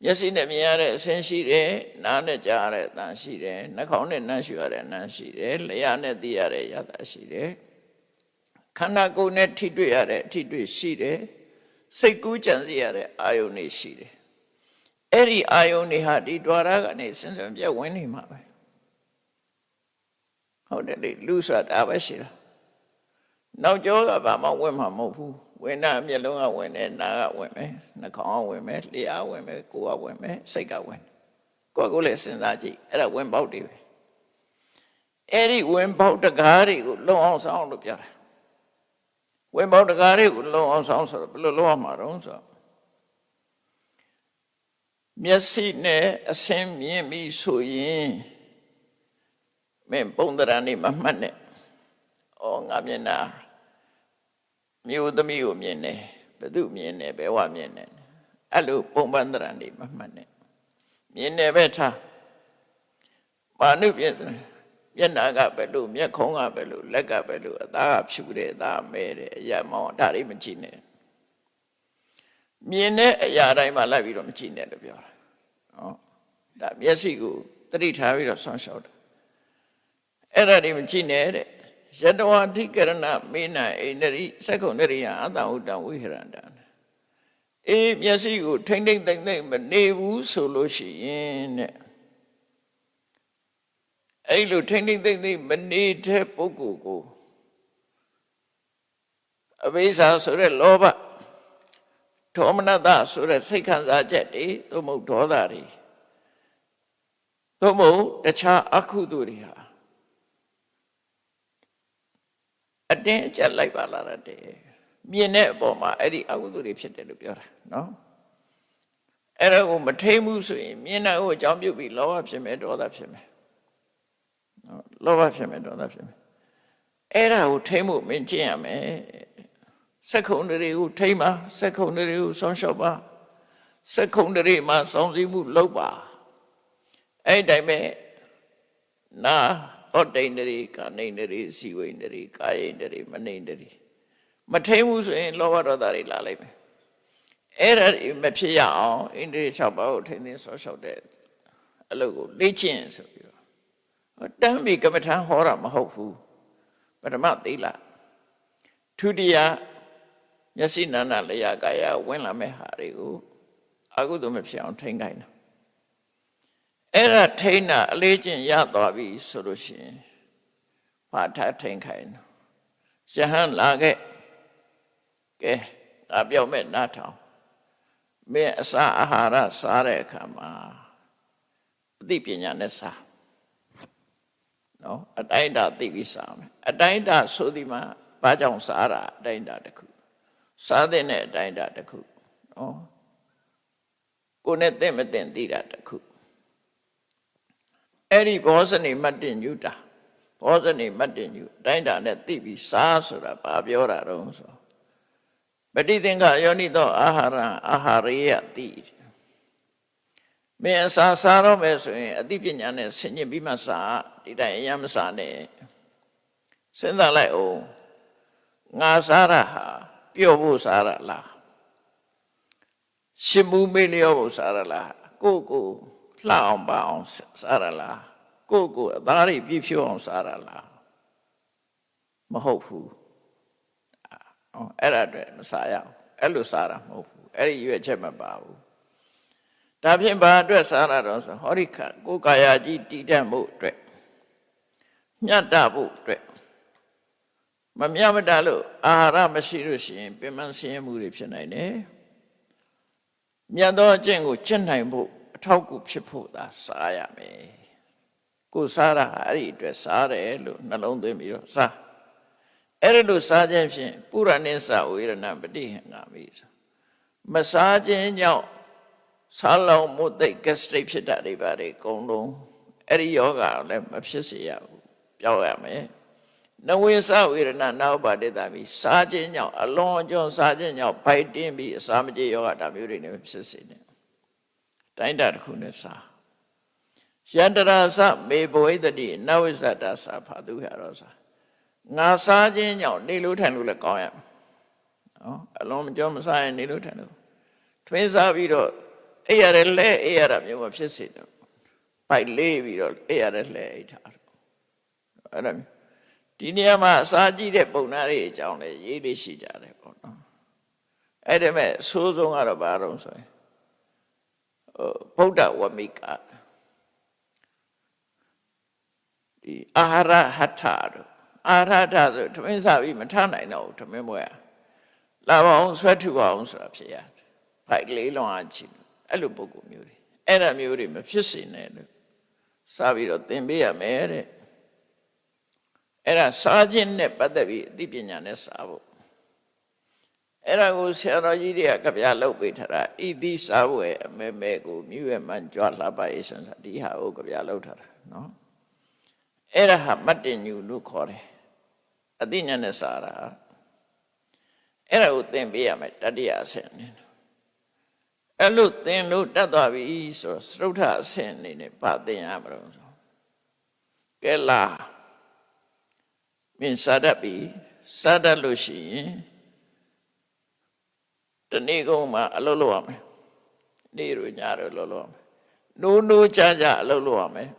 [SPEAKER 2] မျက်စိနဲ့မြင်ရတဲ့အဆင်းရှိတယ်နားနဲ့ကြားရတဲ့အတန်ရှိတယ်နှာခေါင်းနဲ့နှမ်းရှူရတဲ့အနံ့ရှိတယ်လျှာနဲ့သိရတဲ့ရတာရှိတယ်ခန္ဓာကိုယ်နဲ့ထိတွေ့ရတဲ့အထိတွေ့ရှိတယ်စိတ်ကူးကြံစည်ရတဲ့အာယုန်တွေရှိတယ်အဲ့ဒီအာယုန်တွေဟာဒီ द्वार ကနေစဉ်စဉ်ပြတ်ဝင်နေမှာပဲဟုတ်တယ်လေလူဆိုတာပဲရှိတာနောက်ကျောကဘာမှဝင်မှာမဟုတ်ဘူးဝင်တာမျက်လုံးကဝင်တယ်နားကဝင်မယ်နှာခေါင်းကဝင်မယ်လျှာဝင်မယ်ကိုယ်ကဝင်မယ်စိတ်ကဝင်ကိုယ်ကိုလည်းစဉ်းစားကြည့်အဲ့ဒါဝင်ပေါက်တွေပဲအဲ့ဒီဝင်ပေါက်တကားတွေကိုလုံအောင်ဆောင်လို့ပြောတာဝင်ပေါက်တကားတွေကိုလုံအောင်ဆောင်ဆိုတော့ဘယ်လိုလုပ်ရမှာတော့ဆိုမျက်စိနဲ့အဆင်းမြင်ပြီးဆိုရင်မင်းပုံသဏ္ဍာန်นี่မမှတ်နဲ့ဩငါမျက်နှာမြို့သမီးကိုမြင်တယ်ဘယ်သူမြင်တယ်ဘယ်ဝမြင်တယ်အဲ့လိုပုံပန်းသဏ္ဍာန်นี่မမှတ်နဲ့မြင်တယ်ပဲထားမာနုပြည့်စမျက်နှာကဘယ်လိုမျက်ခုံးကဘယ်လိုလက်ကဘယ်လိုအသားကဖြူတယ်အသားမဲတယ်အရာမောင်းဒါတွေမကြည့်နဲ့မြင်တဲ့အရာတိုင်းမှာလိုက်ပြီးတော့မကြည့်နဲ့လို့ပြောတာနော်ဒါမျက်စိကိုသတိထားပြီးတော့ဆွမ်းလျှောက်တယ်အဲ့ဒါတွေမကြည့်နဲ့တဲ့ယတဝအဓိကရဏမေနအိန္ဒရိစက္ခုနရိယအတ္တဟုတံဝိဟရန္တအေးမျက်စိကိုထိမ့်ထိမ့်သိမ့်သိမ့်မနေဘူးဆိုလို့ရှိရင်တဲ့အဲ့လိုထိမ့်ထိမ့်သိမ့်သိမ့်မနေတဲ့ပုဂ္ဂိုလ်ကိုအဘိဇာဆိုတဲ့လောဘဒေါမနတဆိုတဲ့စိတ်ခံစားချက်တွေသို့မဟုတ်ဒေါသတွေသို့မဟုတ်တခြားအကုသိုလ်တွေဟာအတင်းအကျပ်လိုက်ပါလာတယ်မြင်တဲ့အပေါ်မှာအဲ့ဒီအကုသိုလ်တွေဖြစ်တယ်လို့ပြောတာနော်အဲ့ဒါကိုမထိမ့်ဘူးဆိုရင်မြင်တာကိုအကြောင်းပြုပြီးလောဘဖြစ်မယ်ဒေါသဖြစ်မယ်နော်လောဘဖြစ်မယ်ဒေါသဖြစ်မယ်အဲ့ဒါကိုထိမ့်ဖို့မင်းကျင့်ရမယ်စက္ခုံတွေကိုထိမ့်ပါစက္ခုံတွေကိုဆောင်းလျှောက်ပါစက္ခုံတွေမှာစောင့်စည်းမှုလုပ်ပါအဲ့တိုင်းပဲနာဩတိန်တွေကနေတွေစီဝိန်တွေကာယိန်တွေမနေတွေမထိန်ဘူးဆိုရင်လောဘဒေါသတွေလာလိုက်မယ်အဲ့ဒါမဖြစ်ရအောင်အိန္ဒြေ6ပါးကိုထိန်သိမ်းဆော့ရှောက်တဲ့အလုပ်ကိုလေ့ကျင့်ဆိုပြီးတော့တမ်းပြီးကမ္မထံဟောတာမဟုတ်ဘူးပထမသီလဒုတိယမျက်စိနာနာလျာကာယဝင်လာမဲ့ဟာတွေကိုအကုသိုလ်မဖြစ်အောင်ထိန်ခိုင်းတာအဲ့ဒါထိန်းတာအလေးကျင့်ရသွားပြီဆိုလို့ရှိရင်ဘာထထိန်းခိုင်းရဟန်းလာခဲ့ကဲငါပြောမဲ့နားထောင်မင်းအစာအာဟာရစားတဲ့အခါမှာအသိပညာနဲ့စားနော်အတိုင်းတာသိပြီးစားမယ်အတိုင်းတာဆိုဒီမှာဘာကြောင့်စားတာအတိုင်းတာတစ်ခုစားတဲ့အတိုင်းတာတစ်ခုနော်ကိုယ်နဲ့သိမသိသိတာတစ်ခုအဲ့ဒီဘောဇနိမတ္တညုတာဘောဇနိမတ္တညုအတိုင်းတာနဲ့သိပြီးစားဆိုတာဘာပြောတာတော့ဆိုပဋိသင်္ခယောနိသောအာဟာရအာဟာရေယတိမင်းအစာစားတော့မယ်ဆိုရင်အသိပညာနဲ့ဆင်ញင်ပြီးမှစားဒီတိုင်းအရင်မစားနဲ့စဉ်းစားလိုက်အောင်ငါစားတာဟာပျော့ဖို့စားရလားရှင်မှုမေ့လျော့ဖို့စားရလားကိုလှအောင်ပါအောင်စားရလားကိုအသားတွေပြည့်ဖြိုးအောင်စားရလားမဟုတ်ဘူးအဲ့ဒါအတွက်မစားရအောင်အဲ့လိုစားတာမဟုတ်ဘူးအဲ့ဒီရွေးချက်မပါဘူးဒါဖြင့်ဘာအတွက်စားရတော့ဆိုဟောဒီကိုကာယကြီးတည်တတ်မှုအတွက်မြတ်တာဖို့အတွက်မမြတ်မတာလို့အာဟာရမရှိလို့ရှိရင်ပင်မဆင်းရဲမှုတွေဖြစ်နိုင်တယ်မြတ်သောအကျင့်ကိုကျင့်နိုင်ဖို့အထောက်အကူဖြစ်ဖို့သာစားရမယ်ကိုစားတာအဲ့ဒီအတွက်စားတယ်လို့နှလုံးသွင်းပြီးတော့စားအဲ့ဒီလိုစားခြင်းဖြင့်ပုရဏိသဝေရဏပฏิဟင်္ဂါမိမစားခြင်းကြောင့်စားလောင်မှုသိဂက်စထရိတ်ဖြစ်တာတွေပါတယ်အကုန်လုံးအဲ့ဒီယောဂလည်းမဖြစ်စေရဘူးပြောက်ရမယ်နဝိသဝေရဏနာဥပါဒေတာပြီးစားခြင်းကြောင့်အလွန်အကျွံစားခြင်းကြောင့်ဗိုက်တင်းပြီးအစာမကြေယောဂဒါမျိုးတွေနဲ့ဖြစ်စေတယ်တိုင်းတာတစ်ခုနဲ့စား ယန္တရာစမေဘဝိတ္တိနဝိဇ္ဇတာစာဖာသူရရောစာငါစားခြင်းကြောင့်နေလို့ထိုင်လို့လည်းကောင်းရမယ်နော်အလုံးမကြောမစားရင်နေလို့ထိုင်လို့ထွင်းစားပြီးတော့အိပ်ရတယ်လဲအိပ်ရတာမျိုးမဖြစ်စေတော့ပိုက်လေးပြီးတော့အိပ်ရတယ်လဲအိပ်ထားတော့အဲ့ဒါဒီနေရာမှာအစာကြည့်တဲ့ပုံနာတွေအကြောင်းလည်းရေးလေးရှိကြတယ်ပေါ့နော်အဲ့ဒါမဲ့အဆိုးဆုံးကတော့ဘာလို့ဆိုရင်ဗုဒ္ဓဝမိကဒီအာဟာရဟထတို့အာဟာရဟထဆိုထမင်းစားပြီးမထနိုင်တော့ဘူးထမင်းပွဲလာပါအောင်ဆွဲထုပါအောင်ဆိုတာဖြစ်ရတယ်ဖိုက်လေးလုံးအချီအဲ့လိုပုံကူမျိုးတွေအဲ့ဒါမျိုးတွေမဖြစ်စေနဲ့လို့စားပြီးတော့သင်ပေးရမယ်တဲ့အဲ့ဒါစားခြင်းနဲ့ပတ်သက်ပြီးအသိပညာနဲ့စားဖို့အဲ့ဒါကိုဆရာတော်ကြီးတွေကကြပြလုပ်ပေးထားတာဤသည့်စားဖို့အမဲမဲကိုမြွေမှန်ကြွလှပရေးစံဒီဟာကိုကြပြလုပ်ထားတာနော်အဲ့ဒါဟာမတ္တညူလို့ခေါ်တယ်အသိဉာဏ်နဲ့စားတာအဲ့ဒါကိုသင်ပေးရမယ်တတိယအဆင့်နဲ့အဲ့လိုသင်လို့တတ်သွားပြီဆိုတော့သရုဋ္ဌအဆင့်အနေနဲ့ဗာသင်ရမှာတော့ဆိုကဲလာမင်းစားတတ်ပြီစားတတ်လို့ရှိရင်တနေ့ကုန်မှာအလုပ်လုပ်ရမယ်နေ့ရညရလုပ်ရမယ်နိုးကြကြအလုပ်လုပ်ရမယ်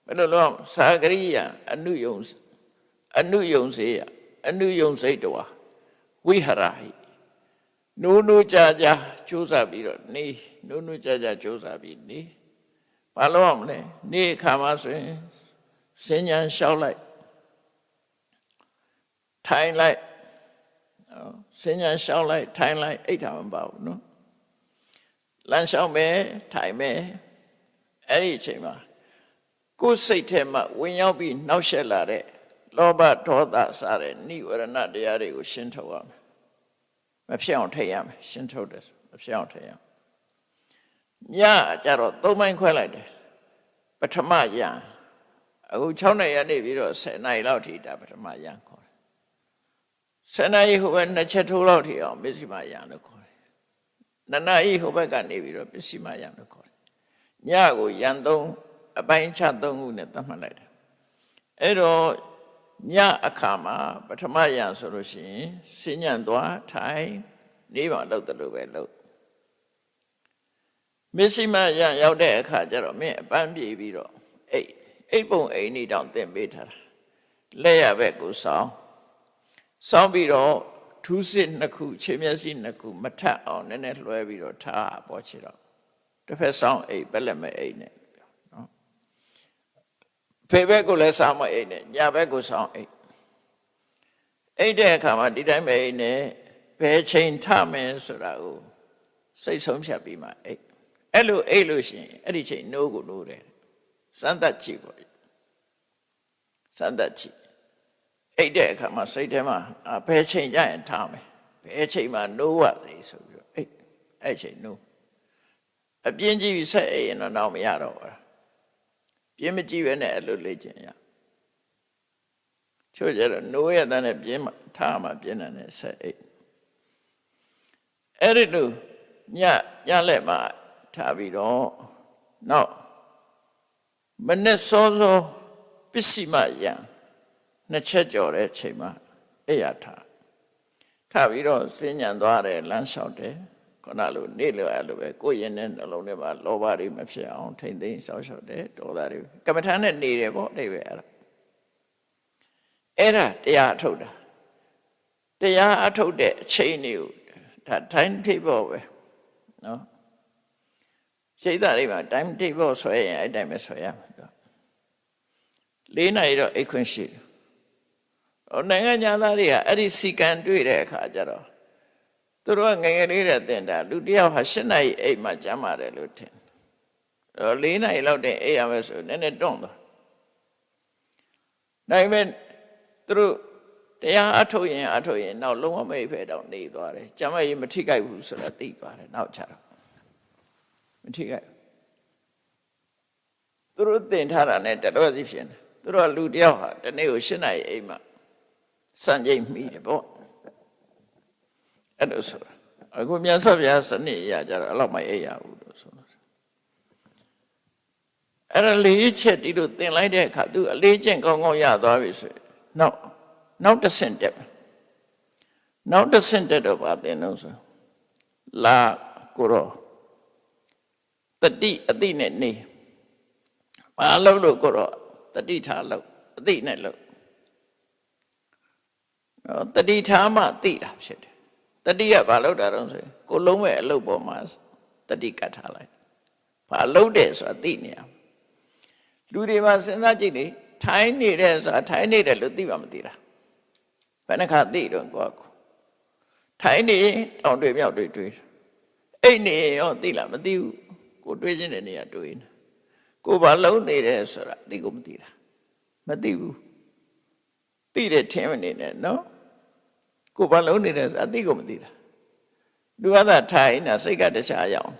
[SPEAKER 2] ဘယ်လိုလုပ်ရမလဲသာဂရိယအနုယုံစေယအနုယုံစိတ်တော်ဝိဟရဟိနိုးကြကြကြိုးစားပြီးတော့နေနိုးကြကြကြိုးစားပြီးနေဘာလို့ရမလဲနေ့ခါမှဆိုရင်စဉ္ညာလျှောက်လိုက်ထိုင်လိုက်စဉ္ညာလျှောက်လိုက်ထိုင်လိုက်အိတ်တာမပါဘူးနော်လမ်းလျှောက်မယ်ထိုင်မယ်အဲ့ဒီအချိန်မှာကိုယ်စိတ်ထဲမှာဝင်ရောက်ပြီးနှောက်ယှက်လာတဲ့လောဘဒေါသစတဲ့နိဝရဏတရားတွေကိုရှင်းထုတ်ရမယ်မဖြစ်အောင်ထိတ်ရမယ်ရှင်းထုတ်တယ်မဖြစ်အောင်ထိတ်ရညကြတော့၃ပိုင်းခွဲလိုက်တယ်ပထမယံအခု6နှစ်ရနေပြီးတော့10နာရီလောက်ထိဒါပထမယံခေါ်တယ်10နာရီဟိုဘက်2ချက်ထိုးလောက်ထိအောင်ပစ္စည်းမယံလို့ခေါ်တယ်2နာရီဟိုဘက်ကနေပြီးတော့ပစ္စည်းမယံလို့ခေါ်တယ်ညကိုယံ3အပိုင်းချ3ခုနဲ့သတ်မှတ်လိုက်တယ်အဲ့တော့ညအခါမှာပထမယံဆိုလို့ရှိရင်စဉ္ညာသွားထိုင်နေပါလို့တလို့ပဲလို့မစ္စည်းမယံရောက်တဲ့အခါကျတော့မင်းအပန်းပြေးပြီးတော့အိပ်ပုံအိမ်နေတောင်သင်ပေးထားတာလက်ရဘက်ကိုစောင်းပြီးတော့ထူးစစ်2ခုခြေမျက်စိ2ခုမထပ်အောင်နည်းနည်းလွှဲပြီးတော့ထားပေါ်ချတော့တစ်ဖက်စောင်းအိပ်ဘက်လက်မဲ့အိပ်နဲ့နော်ဖေဘက်ကိုလည်းစောင်းမအိပ်နဲ့ညဘက်ကိုစောင်းအိပ်တဲ့အခါမှာဒီတိုင်းပဲအိပ်နဲ့ဘယ်ချိန်ထမယ်ဆိုတာကိုစိတ်ဆုံးဖြတ်ပြီးမှအဲ့လိုအိပ်လို့ရှိရင်အဲ့ဒီချိန်နိုးကိုနိုးတယ်စမ်းသပ်ကြည့်ပေါ့စမ်းသပ်ကြည့်အိပ်တဲ့အခါမှာစိတ်ထဲမှာဘယ်ချိန်ကျရင်ထားမယ်ဘယ်ချိန်မှာနိုးရစေဆိုပြီးတော့အဲ့ချိန်နိုးအပြင်းကြည့်ပြီးဆက်အိပ်ရင်တော့မရတော့ဘူးပြင်းမကြည့်ပဲနဲ့အဲ့လိုလေ့ကျင့်ရချို့ကျတော့နိုးရတဲ့ပြင်းမှထားမှပြင်းတယ်ဆက်အိပ်အဲ့ဒီလိုညလက်မှာထားပြီးတော့နောက်မနဲ့စောပစ္စည်းမယံ2ချက်ကြော်တဲ့ချိန်မှာအိယာထားပြီးတော့စဉ္ညာသွားတယ်လမ်းလျှောက်တယ်ခုနလိုနေလို့အဲ့လိုပဲကိုယ်ရင်နဲ့နှလုံးထဲမှာလောဘတွေမဖြစ်အောင်ထိမ့်သိမ်းစောင့်ရှောက်တယ်ဒေါသတွေကမ္မထာနဲ့နေတယ်ပေါ့အိပဲအဲ့ဒါတရားအထုတ်တာတရားအထုတ်တဲ့အချိန်တွေကိုဒါ time table ပဲနော်စိတ်ဓာတ်တွေမှာ time table ဆွဲရင်အဲ့တိုင်းပဲဆွဲရမှာ4 နာရီတော့အိတ်ခွင့်ရှိတယ်နိုင်ငံသားတွေကအဲ့ဒီစီကံတွေ့တဲ့အခါကျတော့သူတို့ကငယ်ငယ်လေးတဲ့တင်တာလူတယောက်ဟာ7 နာရီအိတ်မှကျမ်းပါတယ်လို့ထင်4 နာရီလောက်တင်အိတ်ရမယ်ဆိုနည်းနည်းတွန့်သွားဒါပေမဲ့သူတို့တရားအထုတ်ရင်နောက်လုံးဝမအိပ်ဖဲတော့နေသွားတယ်ကျမ်းမကြီးမထိခိုက်ဘူးဆိုတာသိသွားတယ်နောက်ကျတော့မထိခိုက်သူတို့တင်ထားတာနဲ့တတော်စီဖြစ်နေသူတို့ကလူတယောက်ဟာတနေ့ကို7 နာရီအိမ်မှာစံချိန်မိတယ်ပေါ့အဲ့လိုဆိုတာအခုမြတ်စွာဘုရားစနစ်အရာကြတော့အဲ့လောက်မအိပ်ရဘူးလို့ဆိုတာ အဲ့ဒါလေးချက်ဒီလိုသင်လိုက်တဲ့အခါသူအလေးကျင့်ကောင်းကောင်းရသွားပြီဆိုနောက်တစ်ဆင့်တက်နောက်တစ်ဆင့်တက်တော့ဗာသင်တော့ဆိုလာကိုရောတတိအတိနဲ့နေဘာလို့လို့ကိုရောတတိထားလို့အတိနဲ့လို့တတိထားမှသိတာဖြစ်တယ်တတိကဘာလို့တာတော့ဆိုရင်ကိုလုံးမဲ့အလုပ်ပေါ်မှာတတိကတ်ထားလိုက်ဘာလို့တယ်ဆိုတာသိနေရလူတွေမှာစဉ်းစားကြည့်လေထိုင်းနေတဲ့ဆိုတာထိုင်းနေတယ်လို့သိမှမသိတာဘယ်နှခါသိတော့ကိုကထိုင်းနေတောင်တွေမြောက်တွေတွေအိတ်နေရောသိလားမသိဘူးကိုတွေးခြင်းတဲ့နေရာတွေးနေကိုဘာလုံးနေတယ်ဆိုတာသိကိုမသိတာမသိဘူးသိတယ်ထင်မနေနဲ့နော်ကိုဘာလုံးနေတယ်ဆိုတာသိကိုမသိတာလူကသာထိုင်းနေတာစိတ်ကတခြားရောက်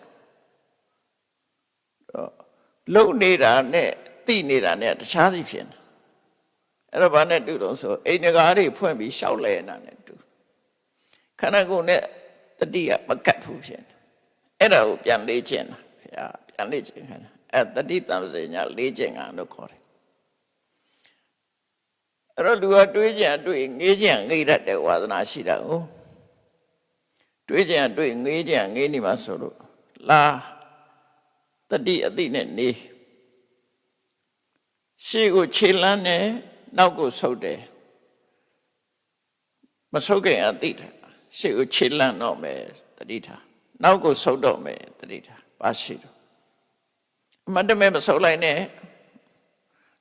[SPEAKER 2] လုံနေတာနဲ့သိနေတာနဲ့တခြားစီဖြစ်နေအဲ့တော့ဘာနဲ့တူတော့ဆိုအိမ်ငကားတွေဖွင့်ပြီးရှောက်လဲနေတာနဲ့တူခန္ဓာကိုယ်နဲ့တတိယမကတ်ဘူးဖြစ်နေအဲ့ဒါကိုပြန်လေ့ကျင့်တာဘုရားပြန်လေ့ကျင့်ခိုင်းတာအဲ့တတိတံစညာလေ့ကျင့်တာလို့ခေါ်တယ်အဲ့တော့လူကတွေးကြံတွေးငေးကြံငေးတတ်တဲ့ဝါသနာရှိတာကိုတွေးကြံတွေးငေးကြံငေးနေမှာဆိုလို့လာတတိအတိနဲ့နေရှေ့ကိုခြေလမ်းနဲ့နောက်ကိုဆုပ်တယ်မဆုပ်ခင်အတိထားရှေ့ကိုခြေလမ်းတော့မယ်တတိထားနောက်ကိုဆုပ်တော့မယ်တတိထားပါရှိတော့အမှတ်တမဲ့မဆုပ်လိုက်နဲ့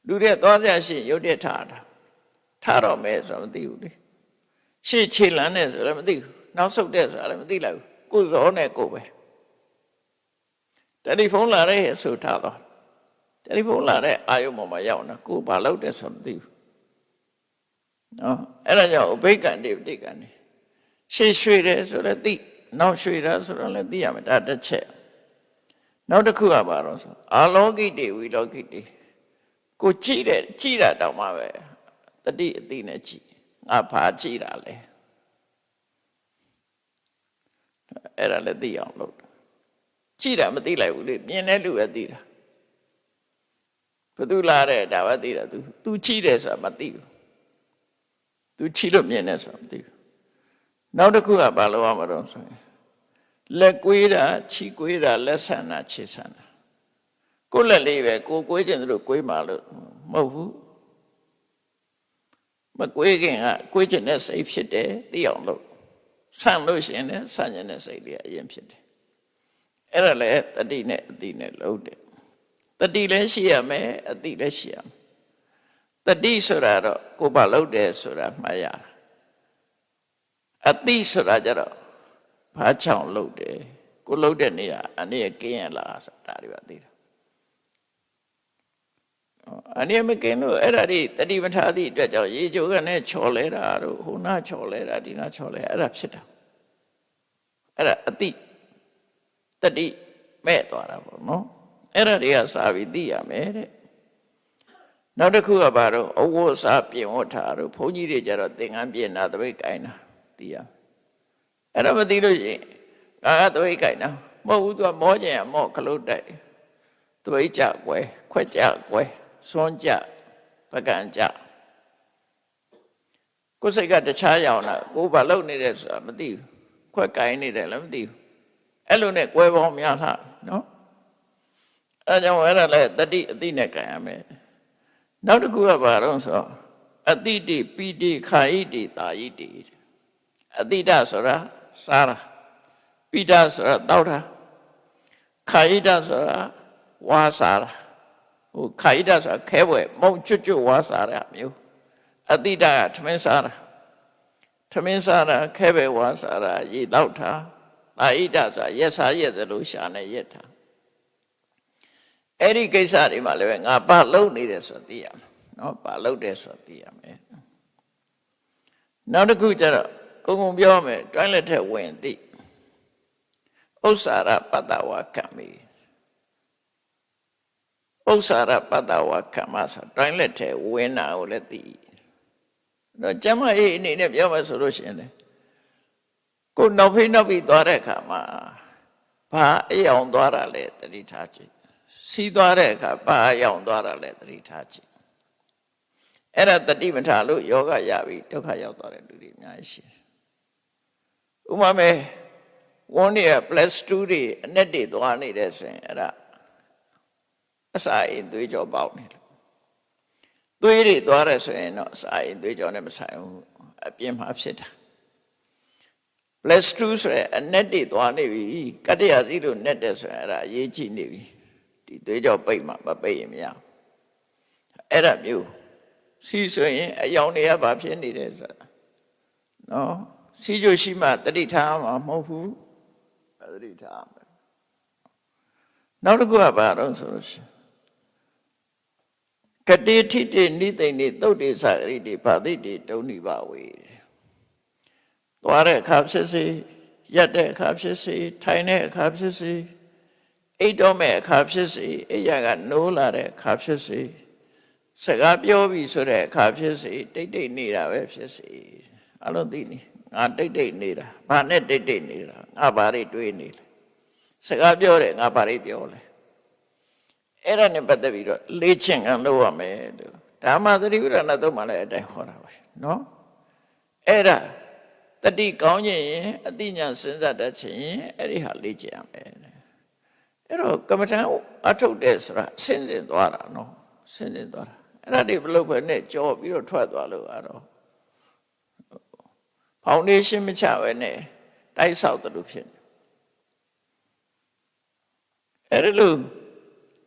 [SPEAKER 2] လူတွေသွားကြရှိရုပ်တရက်ထားတော့မယ်ဆိုတော့မသိဘူးလေရှေ့ခြေလမ်းနဲ့ဆိုလည်းမသိဘူးနောက်ဆုပ်တဲ့ဆိုလည်းမသိလိုက်ဘူးကိုယ်စောနဲ့ကိုယ်ပဲတယ်လီဖုန်းလာတဲ့ဆိုထားတော့တယ်လီဖုန်းလာတဲ့အာယုံပေါ်မှာရောက်နေကိုဘာလုပ်တယ်ဆိုမသိဘူးနော်အဲ့ဒါကြောင့်အဘိက္ခံတိပဋိက္ခံနေရှေ့ရွှေ့တယ်ဆိုလည်းသိနောက်ရွှေ့တာဆိုတော့လည်းသိရမယ်ဒါတစ်ချက်နောက်တစ်ခုကဘာလို့ဆိုအာလောကိတေဝိလောကိတေကိုကြည့်တာတောင်မှပဲတတိအတိနဲ့ကြည့်ငါဘာကြည့်တာလဲအဲ့ဒါလည်းသိအောင်လုပ်ကြည့်တာမသိလိုက်ဘူးလေမြင်တဲ့လူပဲသိတာဘယ်သူလာတဲ့ဒါပဲသိတာ तू ကြည့်တယ်ဆိုတာမသိဘူး तू ကြည့်လို့မြင်တယ်ဆိုတာမသိဘူးနောက်တစ်ခုကဘာလို့ရမှာတော့ဆိုရင်လက်ကွေးတာခြိကွေးတာလက်ဆန်တာခြေဆန်တာကိုယ်လက်လေးပဲကိုကွေးခြင်းတို့ကွေးမှလို့မဟုတ်ဘူးမကွေးခင်ကကွေးခြင်းနဲ့စိတ်ဖြစ်တယ်သိအောင်လို့ဆန်လို့ရှိရင်လည်းဆန်ခြင်းနဲ့စိတ်လေးအရင်ဖြစ်တယ်အဲ့ဒါလည်းတတိနဲ့အတိနဲ့လုံးတယ်တတိလည်းရှိရမယ်အတိလည်းရှိရမယ်တတိဆိုတာတော့ကိုယ်ဘာလုပ်တယ်ဆိုတာမှတ်ရတာအတိဆိုတာကြတော့ဘာချောင်လုပ်တယ်ကိုလုပ်တဲ့နေရာအနေကင်းရလားဆိုတာတွေပါသိတာအနေမကင်းလို့အဲ့ဒါတွေတတိမထားသည့်အတွက်ကြောင့်ရေချိုးကနေချော်လဲတာတို့ဟိုနာချော်လဲတာဒီနာချော်လဲအဲ့ဒါဖြစ်တာအဲ့ဒါအတိတတိမဲ့သွားတာပေါ့နော်အဲ့ဒါတွေကစာပြီးသိရမယ်တဲ့နောက်တစ်ခုကဘာတော့အဝတ်စားပြင်ဝတ်ထားတို့ဘုန်းကြီးတွေကြတော့သင်္ကန်းပြင်တာတပိတ်ကိုင်းတာသိရအဲ့ဒါမသိလို့ရှိရင်ငါကတပိတ်ကိုင်းတာမဟုတ်ဘူးသူကမောကျင်ရမော့ခလုတ်တိုက်တပိတ်ကြကွယ်ခွက်ကြကွယ်စွန်းကြပကံကြကိုယ်စိတ်ကတခြားရောက်လာကိုယ်ဘာလုပ်နေတယ်ဆိုတာမသိဘူးခွက်ကိုင်းနေတယ်လည်းမသိဘူးအဲ့လိုနဲ့ကွယ်ပေါင်းများလားနော်အဲ့ကြောင့်အဲ့ဒါလည်းတတိအတိနဲ့ကြံရမယ်နောက်တစ်ခုကဘာတော့ဆိုအတိတိပိတိခာယိတိတာယိတိအတိတဆိုတာစားတာပိတဆိုတာတောက်တာခာယိတဆိုတာဝါစားတာဟိုခာယိတဆိုတာခဲပွဲမုံကျွတ်ဝါစားတာမျိုးအတိတကထမင်းစားတာထမင်းစားတာခဲပွဲဝါစားတာရေတောက်တာတာယိတဆိုတာရက်စားရက်သလိုရှာနေရက်တာအဲ့ဒီကိစ္စတွေမှာလည်းငါဘာလုပ်နေတယ်ဆိုသိရမယ်နော်ဘာလုပ်တယ်ဆိုသိရမယ်နောက်တစ်ခုကျတော့ကုံပြောမယ်တွိုင်းလက်ထက်ဝင်သိဥစ္စာရပတ္တဝါကမိဥစ္စာရပတ္တဝါကမဆိုတွိုင်းလက်ထက်ဝင်တာကိုလည်းသိတော့ကျမအေးအနေနဲ့ပြောမယ်ဆိုလို့ရှိရင်လေကိုနောက်ဖိနောက်ပြီးသွားတဲ့အခါမှာဘာအိမ်အောင်သွားတာလဲတတိထားကြည့် စီးသွားတဲ့အခါဘာရောက်သွားတာလဲသတိထားကြည့်အဲ့ဒါတတိမထားလို့ယောဂရပြီဒုက္ခရောက်သွားတဲ့လူတွေအများကြီးရှိတယ်ဥပမာမဲ့ဝန်းနေရ +2 တွေအနဲ့တွေသွားနေတဲ့ဆိုရင်အဲ့ဒါအစာအိမ်သွေးကြောပေါက်နေလို့သွေးတွေသွားတယ်ဆိုရင်တော့အစာအိမ်သွေးကြောနဲ့မဆိုင်ဘူးအပြင်မှာဖြစ်တာ+2 ဆိုရင်အနဲ့တွေသွားနေပြီကတ္တရာစီလို့နဲ့တယ်ဆိုရင်အဲ့ဒါအရေးကြီးနေပြီဒီသွေးကြောပိတ်မှမပိတ်ရင်မရအဲ့ဒါမျိုးစီဆိုရင်အယောင်တွေကဘာဖြစ်နေတယ်ဆိုတာနော်စီကြိုရှိမှတတိထားမှာမဟုတ်ဘူးတတိထားမယ်နောက်တစ်ခုကဘာတော့ဆိုလို့ရှိရင်ကတိထိတိနိသိဏိသုတ်တေသဂရိတိဘာတိတေတုံနိဘဝေသွားတဲ့အခါဖြစ်စေရက်တဲ့အခါဖြစ်စေထိုင်တဲ့အခါဖြစ်စေအိတ်တော့မဲ့အခါဖြစ်စေအိယာကနိုးလာတဲ့အခါဖြစ်စေစကားပြောပြီဆိုတဲ့အခါဖြစ်စေတိတ်တိတ်နေတာပဲဖြစ်စေအလုံးသိနေငါတိတ်တိတ်နေတာဘာနဲ့တိတ်တိတ်နေတာငါဘာတွေတွေးနေလဲစကားပြောတယ်ငါဘာတွေပြောလဲအဲ့ဒါနဲ့ပတ်သက်ပြီးတော့လေ့ကျင့်ခံလုပ်ရမယ်လို့ဓမ္မသတိပဋ္ဌာန်သုံးပါလဲအတိုင်းဟောတာပဲနော်အဲ့ဒါတတိကောင်းခြင်းရင်အတိညာစဉ်းစားတတ်ခြင်းအဲ့ဒီဟာလေ့ကျင့်ရမယ်အဲ့တော့ကမ္မထံအထုတ်တယ်ဆိုတာဆင်းရဲသွားတာနော်ဆင်းရဲသွားတာအဲ့ဒါတွေဘလို့ပဲနဲ့ကြောပြီးတော့ထွက်သွားလို့ကတော့ဖောင်ဒေးရှင်းမချပဲနဲ့တိုက်ဆောက်တယ်လို့ဖြစ်နေအဲ့ဒါလို့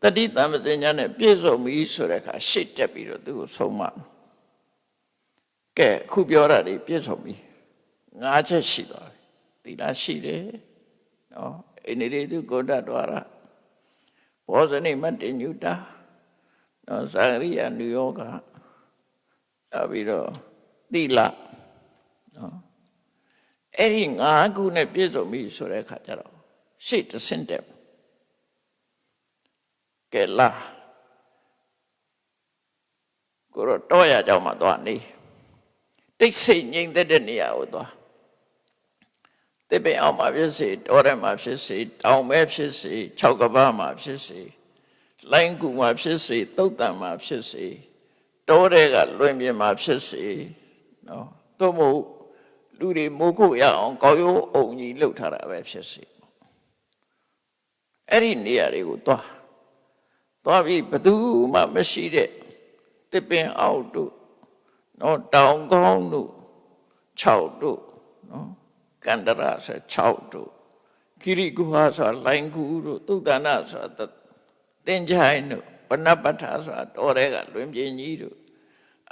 [SPEAKER 2] တတိတမ္ပဇဉာဏ်နဲ့ပြည့်စုံပြီဆိုတဲ့အခါရှေ့တက်ပြီးတော့သူ့ကိုဆုံးမကဲအခုပြောတာတွေပြည့်စုံပြီ၅ချက်ရှိသွားပြီသီလရှိတယ်နော်အိန္ဒိတုကိုဋ္ဌဒွါရဘောဇနိမတ္တညုတာနော်ဇာရိယနုယောဂနောက်ပြီးတော့သီလနော်အဲ့ဒီ၅ခုနဲ့ပြည့်စုံပြီဆိုတဲ့အခါကျတော့ရှေ့တဆင့်တက်ကဲလာကိုတော့ရကြောင်မှသွားနေတိတ်ဆိတ်ငြိမ်သက်တဲ့နေရာကိုသွားတပင်အောင်မှာဖြစ်စေတောထဲမှာဖြစ်စေတောင်မဲဖြစ်စေ၆ကပ္ပမှာဖြစ်စေလိုင်းကူမှာဖြစ်စေသုတ်တံမှာဖြစ်စေတောထဲကလွင်ပြင်မှာဖြစ်စေနော်သို့မဟုတ်လူတွေမိုးခုတ်ရအောင်ကောက်ရိုးအုံကြီးလှုပ်ထားတာပဲဖြစ်စေအဲ့ဒီနေရာတွေကိုသွားပြီးဘယ်သူမှမရှိတဲ့တပင်အောက်တို့နော်တောင်ကောင်းတို့6တို့နော်ကန္တရဆို6တို့ကိရိကုဟာဆိုလိုင်းကူတို့သုတ္တနာဆိုတင်ချိုင်းတို့ပဏပဋ္ဌာဆိုတော်တဲ့ကလွင်ပြင်းကြီးတို့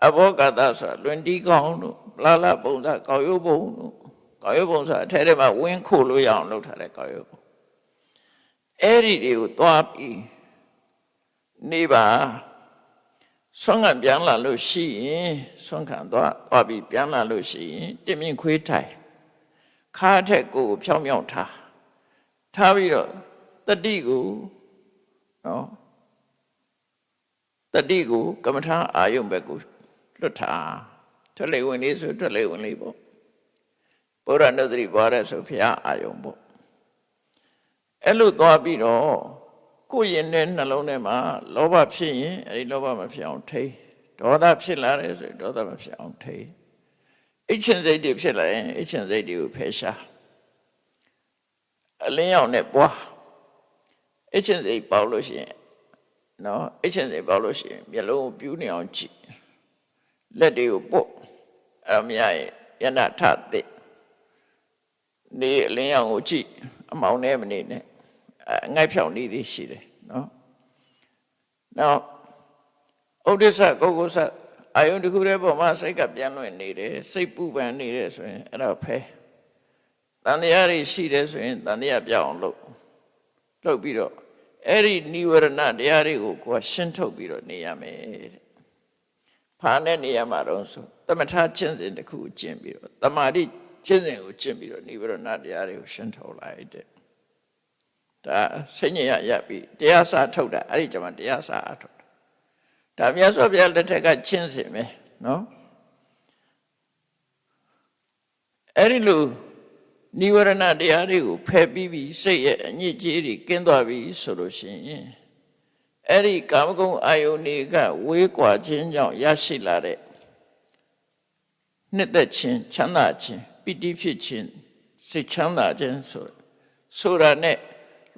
[SPEAKER 2] အဘောဂတဆိုလွင်တီးကောင်းတို့လာလပုံစကောက်ရိုးပုံတို့ကောက်ရိုးပုံဆိုအထဲထဲမှာဝင်းခိုလို့ရအောင်လုပ်ထားတဲ့ကောက်ရိုးပုံအဲ့ဒီတွေကိုသွားပြီးနေပါဆွမ်းခံပြန်လာလို့ရှိရင်ဆွမ်းခံသွားပြီးပြန်လာလို့ရှိရင်တင်မြင့်ခွေးထိုင်ခါထက်ကိုဖြောင်းဖြောင်းထားပြီးတော့တတိကိုနော်တတိကိုကမ္မထာအာယုံဘက်ကိုလွတ်ထားထွက်လေဝင်လေးဆိုထွက်လေဝင်လေးပေါ့ဘုရားနုဒတိပွားတဲ့ဆိုဖျားအာယုံပေါ့အဲ့လိုသွားပြီးတော့ကိုယ်ရင်တဲ့နှလုံးထဲမှာလောဘဖြစ်ရင်အဲဒီလောဘမဖြစ်အောင်ထိဒေါသဖြစ်လာတယ်ဆိုဒေါသမဖြစ်အောင်ထိအိတ်ချင်စိတ်တွေဖြစ်လာရင်အိတ်ချင်စိတ်တွေကိုဖယ်ရှားအလင်းရောင်နဲ့ပွားအိတ်ချင်စိတ်ပေါက်လို့ရှိရင်နော်အိတ်ချင်စိတ်ပေါက်လို့ရှိရင်မျက်လုံးကိုပြူးနေအောင်ကြည့်လက်တွေကိုပုတ်အဲ့မရရင်ညနာထတဲ့နေအလင်းရောင်ကိုကြည့်အမောင်နဲ့မနေနဲ့အငိုက်ဖြောင်နေတွေရှိတယ်နော်နောက်ဥဒိစ္စကုက္ကုစ္စအာယုန်တစ်ခုတည်းပေါ်မှာစိတ်ကပြန်လွင်နေတယ်စိတ်ပူပန်နေတယ်ဆိုရင်အဲ့ဒါဖဲတန်တရားတွေရှိတယ်ဆိုရင်တန်တရားပြောင်းအောင်လုပ်ပြီးတော့အဲ့ဒီနိဝရဏတရားတွေကိုကိုယ်ရှင်းထုတ်ပြီးတော့နေရမယ်တဲ့ဖာနဲ့နေရမှာတော့ဆိုသမထကျင့်စဉ်တစ်ခုကိုကျင့်ပြီးတော့တမာတိကျင့်စဉ်ကိုကျင့်ပြီးတော့နိဝရဏတရားတွေကိုရှင်းထုတ်လိုက်တဲ့ဒါစိတ်ညစ်ရပြီးတရားစာထုတ်တာအဲ့ဒီကျမှတရားစာအထုတ်ဒါမြတ်စွာဘုရားလက်ထက်ကကျင့်စဉ်ပဲနော်အဲ့ဒီလိုနိဝရဏတရားတွေကိုဖယ်ပြီးစိတ်ရဲ့အညစ်အကြေးတွေကင်းသွားပြီဆိုလို့ရှိရင် အဲ့ဒီကာမဂုဏ်အာယုန်တွေကဝေးကွာခြင်းကြောင့်ရရှိလာတဲ့နှစ်သက်ခြင်းချမ်းသာခြင်းပိဋိဖြစ်ခြင်းစိတ်ချမ်းသာခြင်းဆိုတာနဲ့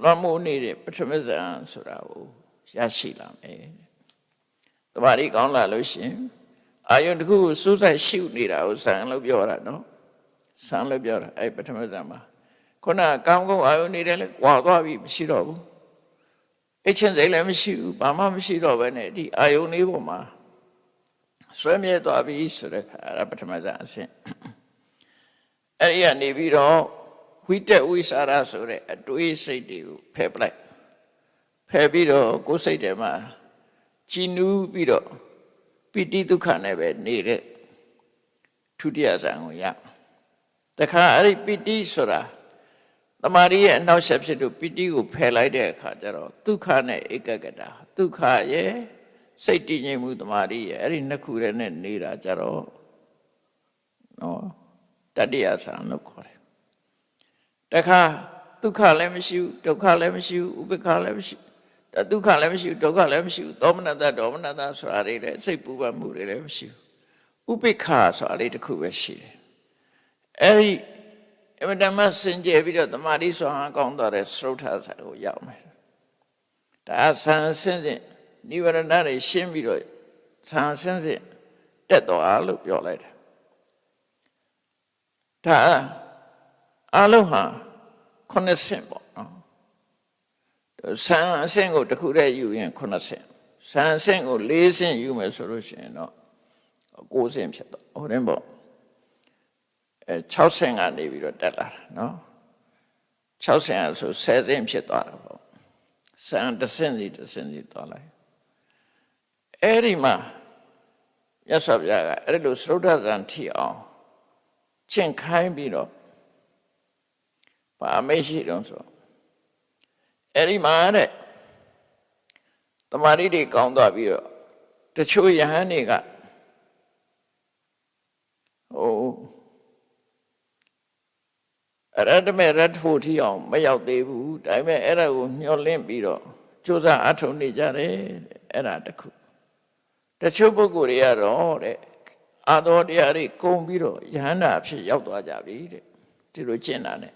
[SPEAKER 2] လွန်မိုးနေတဲ့ပထမဇန်ဆိုတာကိုရရှိလာမယ်။တမာရီကောင်းလာလို့ရှင်အာယုန်တစ်ခုကိုစူးစိုက်ရှုနေတာကိုဇန်လို့ပြောတာနော်။ဇန်လို့ပြောတာအဲ့ပထမဇန်မှာခုနကာမဂုဏ်အာယုန်နေတယ်လေကွာသွားပြီမရှိတော့ဘူး။အချင်းစိတ်လည်းမရှိဘူးဘာမှမရှိတော့ဘဲနဲ့ဒီအာယုန်လေးပေါ်မှာဆွဲမြဲသွားပြီဆိုတဲ့ခါအဲ့ပထမဇန်အဆင့်အဲ့ဒီကနေပြီးတော့ဝိတက်ဝိစာရဆိုတဲ့အတွေးစိတ်တွေကိုဖယ်ပလိုက်ဖယ်ပြီးတော့ကိုယ်စိတ်ထဲမှာကြည်နူးပြီးတော့ပိဋိဒုက္ခနဲ့ပဲနေတဲ့ဒုတိယဇန်ကိုရတခါအဲ့ဒီပိဋိဆိုတာတမာရီရဲ့အနောက်ဆက်ဖြစ်လို့ပိဋိကိုဖယ်လိုက်တဲ့အခါကျတော့ဒုက္ခနဲ့ဧကဂတာဒုက္ခရဲ့စိတ်တည်ငြိမ်မှုတမာရီရဲ့အဲ့ဒီနှစ်ခုနဲ့နေတာကြတော့နော်တတိယဇန်လို့ခေါ်တယ်တခါဒုက္ခလည်းမရှိဘူးဒုက္ခလည်းမရှိဘူးဥပေက္ခလည်းမရှိဘူးဒုက္ခလည်းမရှိဘူးဒုက္ခလည်းမရှိဘူးသောမနတဒေါမနတဆိုတာတွေလည်းစိတ်ပူပန်မှုတွေလည်းမရှိဘူးဥပေက္ခဆိုတာလေးတစ်ခုပဲရှိတယ်အဲ့ဒီအမတမစင်ကြယ်ပြီးတော့တမာတိဆိုဟန်ကောင်းသွားတဲ့သရုတ်ထဆာကိုရောက်မယ်ဒါဆန်းစင်းစင်နိဝရဏတွေရှင်းပြီးတော့ဆန်းစင်းစင်တက်သွားလို့ပြောလိုက်တယ်ဒါအလုံးဟာ9ဆင့်ပေါ့နော်ဆန်းအဆင့်ကိုတစ်ခုတည်းယူရင်9ဆင့်ဆန်းအဆင့်ကို4ဆင့်ယူမယ်ဆိုလို့ရှိရင်တော့9ဆင့်ဖြစ်တော့ဟုတ်တယ်ပေါ့6ဆင့်ကနေပြီးတော့တက်လာတာနော်6ဆင့်ဆို10ဆင့်ဖြစ်သွားတာပေါ့ဆန်းတစ်ဆင့်စီသွားလိုက်အဲ့ဒီမှာမြတ်စွာဘုရားကအဲ့လိုသရုတ်ထဇန်ထီအောင်ကျင့်ခိုင်းပြီးတော့ဘာအမရှိတော့ဆိုအဲ့ဒီမှာတဲ့တမာရီတွေကောင်းသွားပြီးတော့တချို့ယဟန်တွေကအရတမေရတ်ဖို့ထီအောင်မရောက်သေးဘူးဒါပေမဲ့အဲ့ဒါကိုမျှော်လင့်ပြီးတော့ကြိုးစားအထောက်နေကြတယ်အဲ့ဒါတခုတချို့ပုဂ္ဂိုလ်တွေကတော့တဲ့အာသောတရားတွေကုန်ပြီးတော့ယဟန္တာအဖြစ်ရောက်သွားကြပြီတဲ့ဒီလိုကျင့်တာနဲ့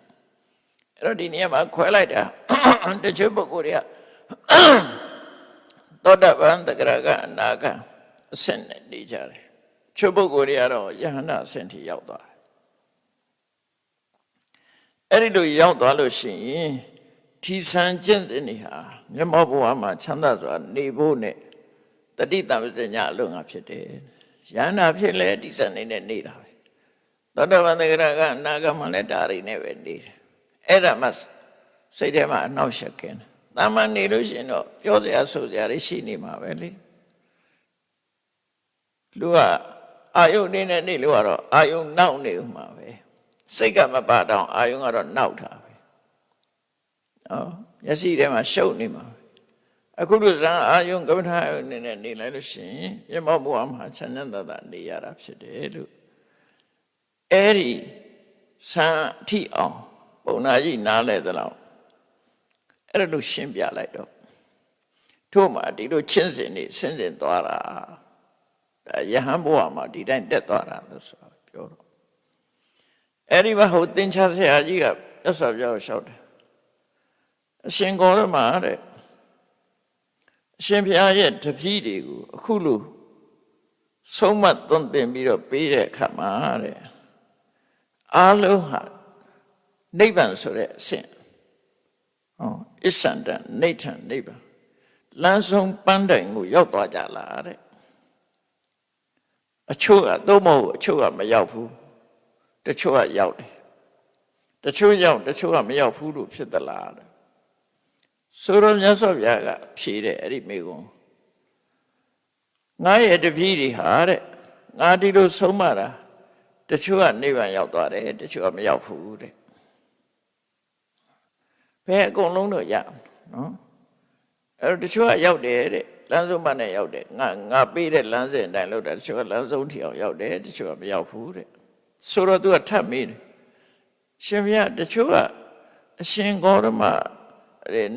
[SPEAKER 2] အဲ့တော့ဒီနေရာမှာခွဲလိုက်တာတချို့ပုဂ္ဂိုလ်တွေကသောတာပန်တဂရကအနာကအဆင့်နဲ့နေကြတယ်ချို့ပုဂ္ဂိုလ်တွေကတော့ယဟန္တာအဆင့်ထိရောက်သွားတယ်အဲ့ဒီလိုရောက်သွားလို့ရှိရင်ဒီဆံကျင့်စဉ်တွေဟာမျက်မှောက်ဘဝမှာချမ်းသာစွာနေဖို့နဲ့တတိတံပစဉ္ညာအလုံးငါဖြစ်တယ်ယန္တာဖြစ်လဲဒီစံနေနဲ့နေတာပဲသောတာပန်တဂရကအနာဂတ်မှာလည်းဒါတွေနဲ့ပဲနေတယ်အဲ့ဒါမှစိတ်ထဲမှာအနှောက်အယှက်ကင်းတယ်တာမန်နေလို့ရှိရင်တော့ပြောစရာဆိုစရာတွေရှိနေမှာပဲလေလူကအာယုန်နေနဲ့နေလို့ကတော့အာယုန်နောက်နေဦးမှာပဲစိတ်ကမပါတော့အာယုန်ကတော့နောက်တာပဲနော်မျက်စိထဲမှာရှုပ်နေမှာအခုလိုဇာအာယုန်ကမ္မထာအာယုန်နဲ့နေလိုက်လို့ရှိရင်မြတ်မောဘုရားမှာချမ်းသာသာနေရတာဖြစ်တယ်လို့အဲ့ဒီဆံအထိအောင်ပုံနာကြီးနားလဲသလောက်အဲ့လိုရှင်းပြလိုက်တော့ထို့မှာဒီလိုချင်းစင်နေဆင်းစင်သွားတာဒါယဟန်ဘုရားမှာဒီတိုင်းတက်သွားတာလို့ဆိုပြောတော့အဲ့ဒီမှာဟိုသင်္ချာဆရာကြီးကသက်စွာပြောလျှောက်တယ်အရှင်ကောရမတဲ့အရှင်ဘုရားရဲ့တပည့်တွေကိုအခုလိုဆုံးမသွန်သင်ပြီးတော့ပေးတဲ့အခါမှာတဲ့အားလုံးဟာနိဗ္ဗာန်ဆိုတဲ့အဆင့်အစ္ဆန္ဒနိဋ္ဌံနိဗ္ဗာန်လမ်းဆုံးပန်းတိုင်ကိုရောက်သွားကြလားတဲ့အချို့ကတော့မဟုတ်အချို့ကမရောက်ဘူးတချို့ကရောက်တယ်တချို့ရောက်တချို့ကမရောက်ဘူးလို့ဖြစ်သလားတဲ့ဆိုတော့မြတ်စွာဘုရားကဖြေတယ်အဲ့ဒီမိကုံငါရဲ့တပည့်တွေဟာတဲ့ငါဒီလိုဆုံးမတာတချို့ကနိဗ္ဗာန်ရောက်သွားတယ်တချို့ကမရောက်ဘူးတဲ့ဘယ်အကုန်လုံးတော့ရနော်အဲ့တော့တချို့ကရောက်တယ်တဲ့လမ်းဆုံးမနဲ့ရောက်တယ်ငါပေးတဲ့လမ်းစဉ်အတိုင်းလုပ်တာတချို့ကလမ်းဆုံးထီအောင်ရောက်တယ်တချို့ကမရောက်ဘူးတဲ့ဆိုတော့သူကထပ်မေးတယ်ရှင်ဘုရားတချို့ကအရှင်ဂေါရမ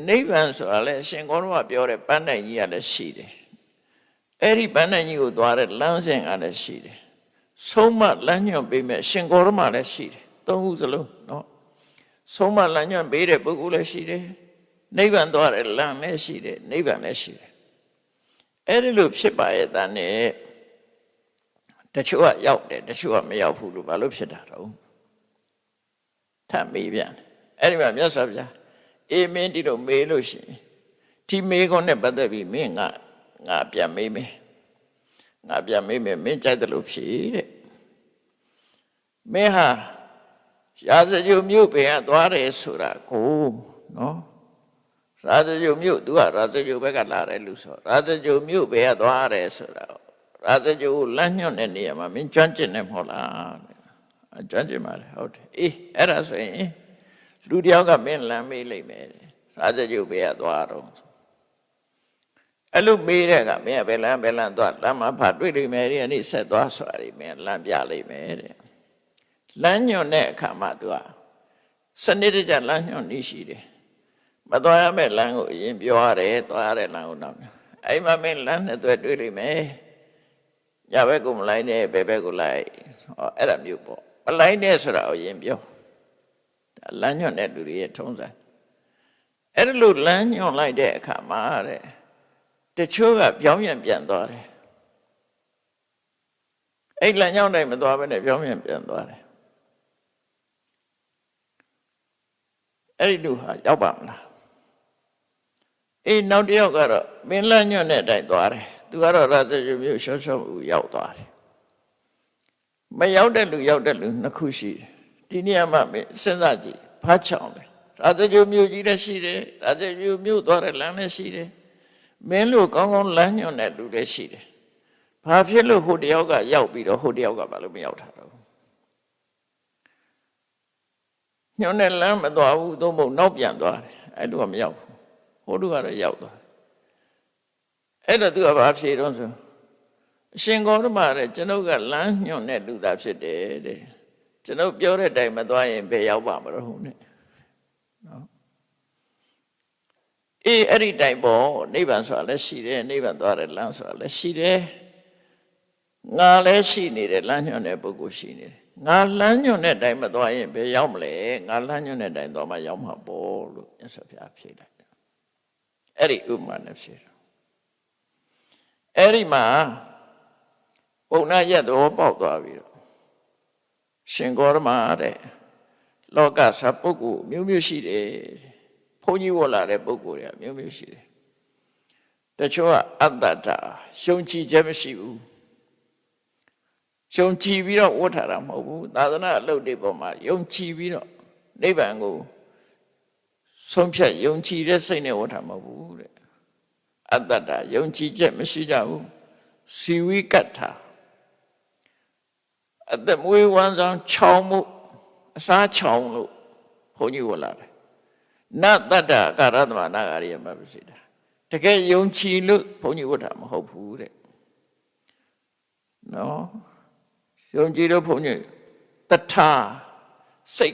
[SPEAKER 2] နိဗ္ဗာန်ဆိုတာလဲရှင်ကောတော်ကပြောတဲ့ပန်းတိုင်ကြီးကလည်းရှိတယ်အဲ့ဒီပန်းတိုင်ကြီးကိုသွားတဲ့လမ်းစဉ်ကလည်းရှိတယ်ဆုံးမလမ်းညွှန်ပေးမဲ့ရှင်ကောတော်မှလည်းရှိတယ်သုံးခုစလုံးနော်ဆုံးမလမ်းညွှန်ပေးတဲ့ပုဂ္ဂိုလ်လည်းရှိတယ်နိဗ္ဗာန်သွားတဲ့လမ်းလည်းရှိတယ်နိဗ္ဗာန်လည်းရှိတယ်အဲ့ဒီလိုဖြစ်ပါရဲ့တန်နဲ့တချို့ကရောက်တယ်တချို့ကမရောက်ဘူးလို့ဘာလို့ဖြစ်တာတော့ထပ်မေးပြန်အဲ့ဒီမှာမြတ်စွာဘုရားအေးမင်းဒီလိုမေးလို့ရှိရင်ဒီမေးခွန်းနဲ့ပတ်သက်ပြီးမင်းငါပြန်မေးမယ်ငါပြန်မေးမယ်မင်းကြိုက်တယ်လို့ဖြေတဲ့မင်းဟာရာဇဂိုမြို့ဘယ်ကသွားတယ်ဆိုတာကိုနော်ရာဇဂိုမြို့ तू ကရာဇဂိုဘက်ကလာတယ်လို့ဆိုရာဇဂိုမြို့ဘယ်ကသွားတယ်ဆိုတာရာဇဂိုလမ်းညွှန်တဲ့နေရာမှာမင်းကျွမ်းကျင်နေမဟုတ်လားကျွမ်းကျင်ပါလေဟုတ်တယ်အေးအဲ့ဒါဆိုရင်လူတယောက်ကမင်းလမ်းမေးလိုက်မယ်ရာဇဂိုဘယ်ကသွားတော့အဲ့လိုမေးတဲ့ကမင်းကဘယ်လမ်းသွားလမ်းမှာဖာတွေ့လိမ့်မယ်ဒီနေ့ဆက်သွားဆိုတာဒီမင်းလမ်းပြလိုက်မယ်တဲ့လမ်းညွှန်တဲ့အခါမှာ तू ကစနစ်တကျလမ်းညွှန်နေရှိတယ်မသွားရမယ့်လမ်းကိုအရင်ပြောရတယ်သွားရတဲ့လမ်းကိုနောက်အဲ့မှာမင်းလမ်းနဲ့တွေ့လိမ့်မယ်ညဘက်ကိုမလိုက်နဲ့ဘယ်ဘက်ကိုလိုက်ဟောအဲ့ဒါမျိုးပေါ့မလိုက်နဲ့ဆိုတာကိုအရင်ပြောဒါလမ်းညွှန်တဲ့လူတွေရဲ့ထုံးစံအဲ့လိုလမ်းညွှန်လိုက်တဲ့အခါမှာတဲ့တချို့ကပြောင်းပြန်သွားတယ်အဲ့လမ်းညွှန်တိုင်းမသွားဘဲနဲ့ပြောင်းပြန်သွားတယ်အဲ့ဒီလူဟာရောက်ပါမလားအေးနောက်တစ်ယောက်ကတော့မင်းလမ်းညွှန်တဲ့အတိုင်းသွားတယ်သူကတော့ရာဇဂိုမြို့ရှော့ရောက်သွားတယ်မရောက်တဲ့လူနှစ်ခုရှိတယ်ဒီနေရာမှာမင်းစဉ်းစားကြည့်ဘာချောင်းလဲရာဇဂိုမြို့ကြီးလည်းရှိတယ်ရာဇဂိုမြို့သွားတဲ့လမ်းလည်းရှိတယ်မင်းတို့ကောင်းကောင်းလမ်းညွှန်တဲ့လူလည်းရှိတယ်ဘာဖြစ်လို့ဟိုတယောက်ကရောက်ပြီးတော့ဟိုတယောက်ကဘာလို့မရောက်တာတော့ညွှန်တဲ့လမ်းမသွားဘူးသို့မဟုတ်နောက်ပြန်သွားတယ်အဲ့လိုကမရောက်ဘူးဟိုလူကတော့ရောက်သွားတယ်အဲ့တော့သူကဘာဖြေတော့ဆိုအရှင်ဂေါတမတဲ့ကျွန်ုပ်ကလမ်းညွှန်တဲ့လူသားဖြစ်တယ်တဲ့ကျွန်ုပ်ပြောတဲ့အတိုင်းမသွားရင်ဘယ်ရောက်ပါမလို့နဲ့နော်အေးအဲ့ဒီတိုင်ပေါ့နိဗ္ဗာန်ဆိုတာလည်းရှိတယ်နိဗ္ဗာန်သွားတဲ့လမ်းဆိုတာလည်းရှိတယ်ငါလည်းရှိနေတယ်လမ်းညွှန်တဲ့ပုဂ္ဂိုလ်ရှိနေတယ်ငါလမ်းညွှန်တဲ့အတိုင်းမသွားရင်ဘယ်ရောက်မလဲငါလမ်းညွှန်တဲ့အတိုင်းသွားမှရောက်မှာပေါ့လို့မြတ်စွာဘုရားဖြေလိုက်တယ်အဲ့ဒီဥပမာနဲ့ဖြေတယ်အဲ့ဒီမှာပုံနာရက်တော့ပေါက်သွားပြီတော့ရှင်ဂေါတမတဲ့လောကစာပုဂ္ဂိုလ်မျိုးရှိတယ်ဘုန်းကြီးဝတ်လာတဲ့ပုဂ္ဂိုလ်တွေကမျိုးရှိတယ်တချို့ကအတ္တတာရှုံချချက်မရှိဘူးယုံကြည်ပြီးတော့ဝတ်ထားတာမဟုတ်ဘူးသာသနာအလုပ်တွေပေါ်မှာယုံကြည်ပြီးတော့နိဗ္ဗာန်ကိုဆုံးဖြတ်ယုံကြည်တဲ့စိတ်နဲ့ဝတ်ထားမဟုတ်ဘူးတဲ့အတ္တတာယုံကြည်ချက်မရှိကြဘူးစီဝိကတ္ထာအသက်မွေးဝမ်းဆောင်ချောင်းမှုအစားချောင်းလို့ဘုန်းကြီးဝတ်လာတယ်နတ္တတကာရသမနာဂရိယမပစိတာတကယ်ယုံကြည်လို့ဘုန်းကြီးဝတ်တာမဟုတ်ဘူးတဲ့နော်ယုံကြည်လို့ဘုန်းကြီးတထာစိ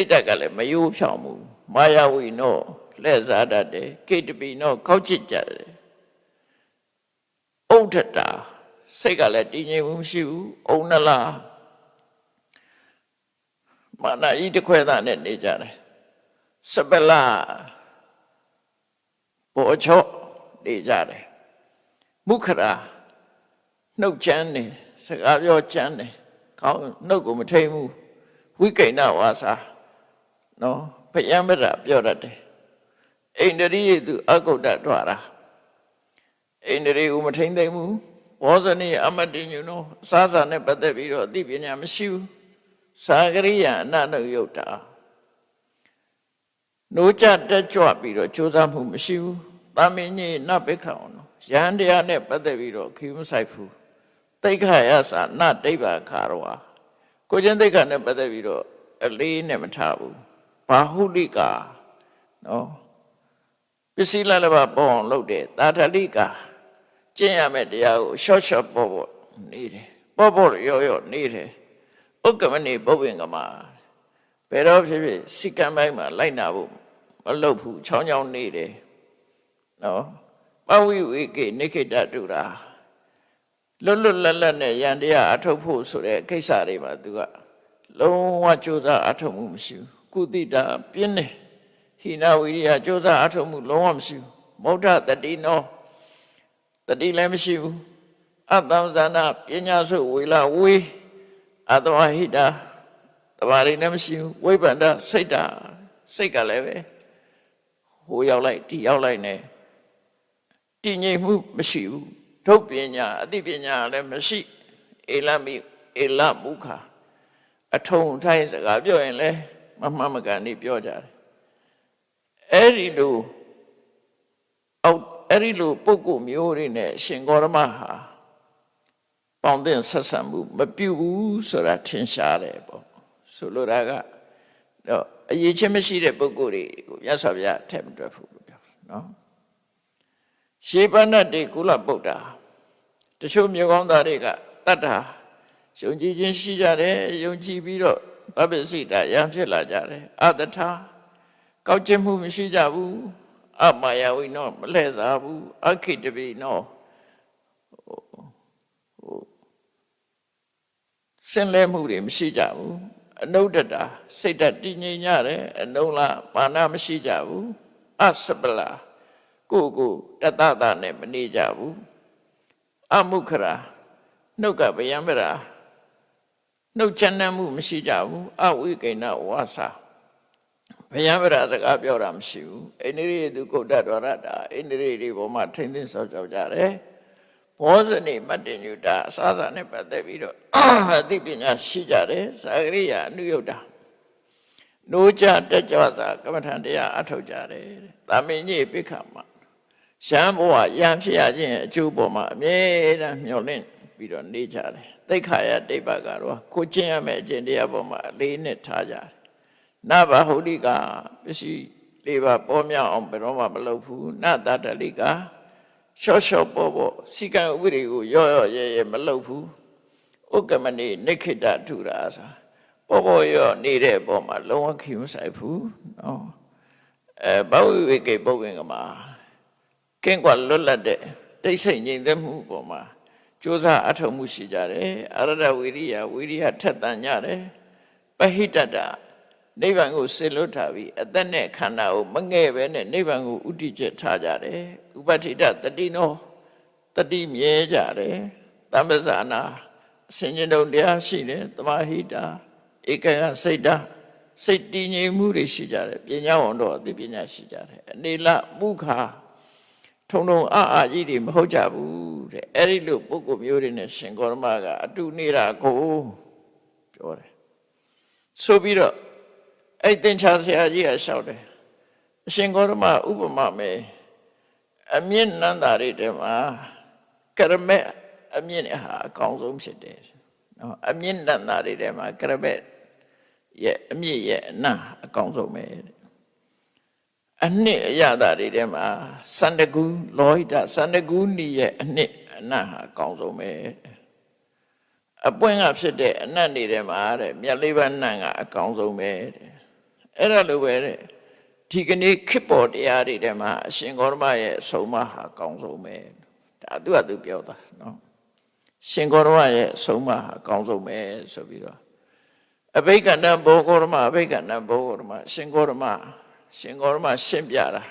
[SPEAKER 2] တ်ဓာတ်ကလည်းမယိုးဖြောင်ဘူးမာယာဝီနောလှည့်စားတတ်တယ်ကေတပီနောခောက်ချစ်ကြတယ်ဥဒ္ဒတာစိတ်ကလည်းတည်ငြိမ်မှုမရှိဘူးအုံနလားမာနဤတခွဲသားနဲ့နေကြတယ်စပလာပေါ်ချော့နေကြတယ်မုခရာနှုတ်ချမ်းနေစကားပြောချမ်းတယ်ကောင်းနှုတ်ကိုမထိန်ဘူးဝိကိဏဝါစာနော်ဘယံမရပြောတတ်တယ်အိန္ဒြိယသူအကုဋ္ဌထွာတာအိန္ဒြိယကိုမထိန်သိမ့်ဘူးဘောဇနိအမတ္တိညုနောအစားစာနဲ့ပတ်သက်ပြီးတော့အသိပညာမရှိဘူးသာဂရိယအနနုယုတ်တာနိုးကြတက်ကြွပြီးတော့ကြိုးစားမှုမရှိဘူးတာမင်းကြီးနပိခအောင်နော်ယန္တရားနဲ့ပတ်သက်ပြီးတော့ခီးမဆိုင်ဘူးတိခယသနတိဗ္ဗခါရောကိုကျင့်တိခနဲ့ပတ်သက်ပြီးတော့အလေးနဲ့မထားဘူးဘာဟုလိကာနော်ပစ္စည်းလည်းပါပေါ်အောင်လုပ်တယ်တာထလိကာကျင့်ရမယ့်တရားကိုရှော့ပေါ့နေတယ်ပေါ့ရောနေတယ်ဥက္ကမနေပုပ္ပင်ကမှာဘယ်တော့ဖြစ်ဖြစ်စိကံပိုင်းမှာလိုက်နာဖို့မ မလုပ်ဘူးချောင်းချောင်းနေတယ်နော်ပဝိဝေကေနိခိတတုရာလွတ်လွတ်လပ်လပ်နဲ့ယန္တရားအထုတ်ဖို့ဆိုတဲ့ကိစ္စတွေမှာသူကလုံးဝကြိုးစားအထုတ်မှုမရှိဘူးကုသိတာပြင်းတယ်ဟိနဝိရိယကြိုးစားအထုတ်မှုလုံးဝမရှိဘူးမௌဒတတိနောတတိလည်းမရှိဘူးအတ္တဇာနာပညာစုဝေလာဝေအတ္တဝဟိတာတဘာတွေလည်းမရှိဘူးဝိပန္ဒစိတ်တာစိတ်ကလည်းပဲဟိုရောက်လိုက်ဒီရောက်လိုက်နဲ့တည်ငြိမ်မှုမရှိဘူးဒုပညာအသိပညာလည်းမရှိအေလမိအေလမုခအထုံထိုင်းစကားပြောရင်လည်းမမှန်မကန်နေပြောကြတယ်အဲ့ဒီလိုပုဂ္ဂိုလ်မျိုးတွေနဲ့ရှင်ဂေါရမဟာပေါင်းသင်းဆက်ဆံမှုမပြုဘူးဆိုတာထင်ရှားတယ်ပေါ့ဆိုလိုတာကတော့အရေးချင်းမရှိတဲ့ပုဂ္ဂိုလ်တွေကိုမြတ်စွာဘုရားထည့်မတွက်ဘူးလို့ပြောတယ်နော်ရှေးပဏ္ဏတေကုလပုဒ္ဒါတချို့မျိုးကောင်းသားတွေကတတ္တာယုံကြည်ခြင်းရှိကြတယ်ယုံကြည်ပြီးတော့ပပ္ပစိတာရံဖြစ်လာကြတယ်အတ္တထာကောက်ကျစ်မှုမရှိကြဘူးအမာယဝိနောမလှည့်စားဘူးအခိတပိနောစင်လဲမှုတွေမရှိကြဘူးအနုဒ္ဒတာစိတ်ဓာတ်တည်ငြိမ်ကြတယ်အနုလားမာနမရှိကြဘူးအစပလာကိုတတ္တနဲ့မနေကြဘူးအမုခရာနှုတ်ကဗယံပရာနှုတ်ချမ်းမှုမရှိကြဘူးအဝိကိဏဝါစာဗယံပရာစကားပြောတာမရှိဘူးအိန္ဒိရိသူကုဋ္ဌဒဝရတာအိန္ဒိရိတွေပေါ်မှာထိမ့်သိမ်းဆောက်ကြောက်ကြတယ်ဘောဇနိမတ္တညုတာအစားစားနဲ့ပတ်သက်ပြီးတော့အသိပညာရှိကြတယ်သာဂရိယာအနုယုတ်တာနိုးကြတက်ကြွစွာကမ္မထံတရားအထုတ်ကြတယ်သာမင်းကြီးပိခမရှမ်းဘဝရံဖြစ်ရခြင်းအကျိုးပေါ်မှာအမြဲတမ်းမျှော်လင့်ပြီးတော့နေကြတယ်သိက္ခာယတိပ္ပကတော့ကိုကျင့်ရမယ့်အကျင့်တရားပေါ်မှာအလေးနဲ့ထားကြတယ်နဘဟုလိကပစ္စည်းလေးပါပေါ်မြောက်အောင်ဘယ်တော့မှမလုပ်ဘူးနတတလိကရှော့ရှော့ပေါ်စီကံဥပဒေကိုရော့ရဲမလုပ်ဘူးဥက္ကမဏိနိခိတထုရာဆိုပေါ်ရော့နေတဲ့ပေါ်မှာလုံးဝခိမဆိုင်ဘူးနော်ဘဝဝိကေပုဂ္ဂင်ကမှာကင်းကွာလွတ်လပ်တဲ့တိတ်ဆိတ်ငြိမ်သက်မှုပေါ်မှာကြိုးစားအထောက်မှုရှိကြတယ်အရဒဝိရိယထက်သန်ကြတယ်ပဟိတတနိဗ္ဗာန်ကိုစေလွတ်ထားပြီးအသက်နဲ့ခန္ဓာကိုမငဲ့ပဲနဲ့နိဗ္ဗာန်ကိုဥတည်ချက်ထားကြတယ်ဥပဋ္ဌိတတတိနောတတိမြဲကြတယ်တမ္ပဇာနာအစဉ်ကျင်တုံတရားရှိတယ်သမာဟိတာဧကယစိတ်တာစိတ်တည်ငြိမ်မှုတွေရှိကြတယ်ပညာဝန္တော်အသိပညာရှိကြတယ်အနေလမုခာထုံအာကြီးတွေမဟုတ်ကြဘူးတဲ့အဲ့ဒီလိုပုဂ္ဂိုလ်မျိုးတွေနဲ့ရှင်ဂေါရမကအတူနေတာကိုပြောတယ်ဆိုပြီးတော့အဲ့သင်္ချာဆရာကြီးကလျှောက်တယ်အရှင်ဂေါရမဥပမာမယ်အမြင့်နန္တာတွေထဲမှာကရမေအမြင့်ဟာအကောင်းဆုံးဖြစ်တယ်နော်အမြင့်နန္တာတွေထဲမှာကရမေရဲ့အမြင့်ရဲ့အနတ်အကောင်းဆုံးပဲအနှစ်အရသာတွေထဲမှာစန္ဒကူလောဟိတစန္ဒကူနီရဲ့အနှစ်အနတ်ဟာအကောင်းဆုံးပဲအပွင့်ကဖြစ်တဲ့အနတ်တွေထဲမှာတဲ့မြတ်လေးပါးနတ်ကအကောင်းဆုံးပဲတဲ့အဲ့ဒါလိုပဲတဲ့ဒီကနေ့ခေတ်ပေါ်တရားတွေထဲမှာအရှင်ဂေါရမရဲ့အဆုံးအမဟာအကောင်းဆုံးပဲဒါသူပြောတာနော်ရှင်ဂေါရမရဲ့အဆုံးအမဟာအကောင်းဆုံးပဲဆိုပြီးတော့အဘိက္ခဏဘောဂေါရမအဘိက္ခဏဘောဂေါရမရှင်ဂေါရမရှင်းပြတာ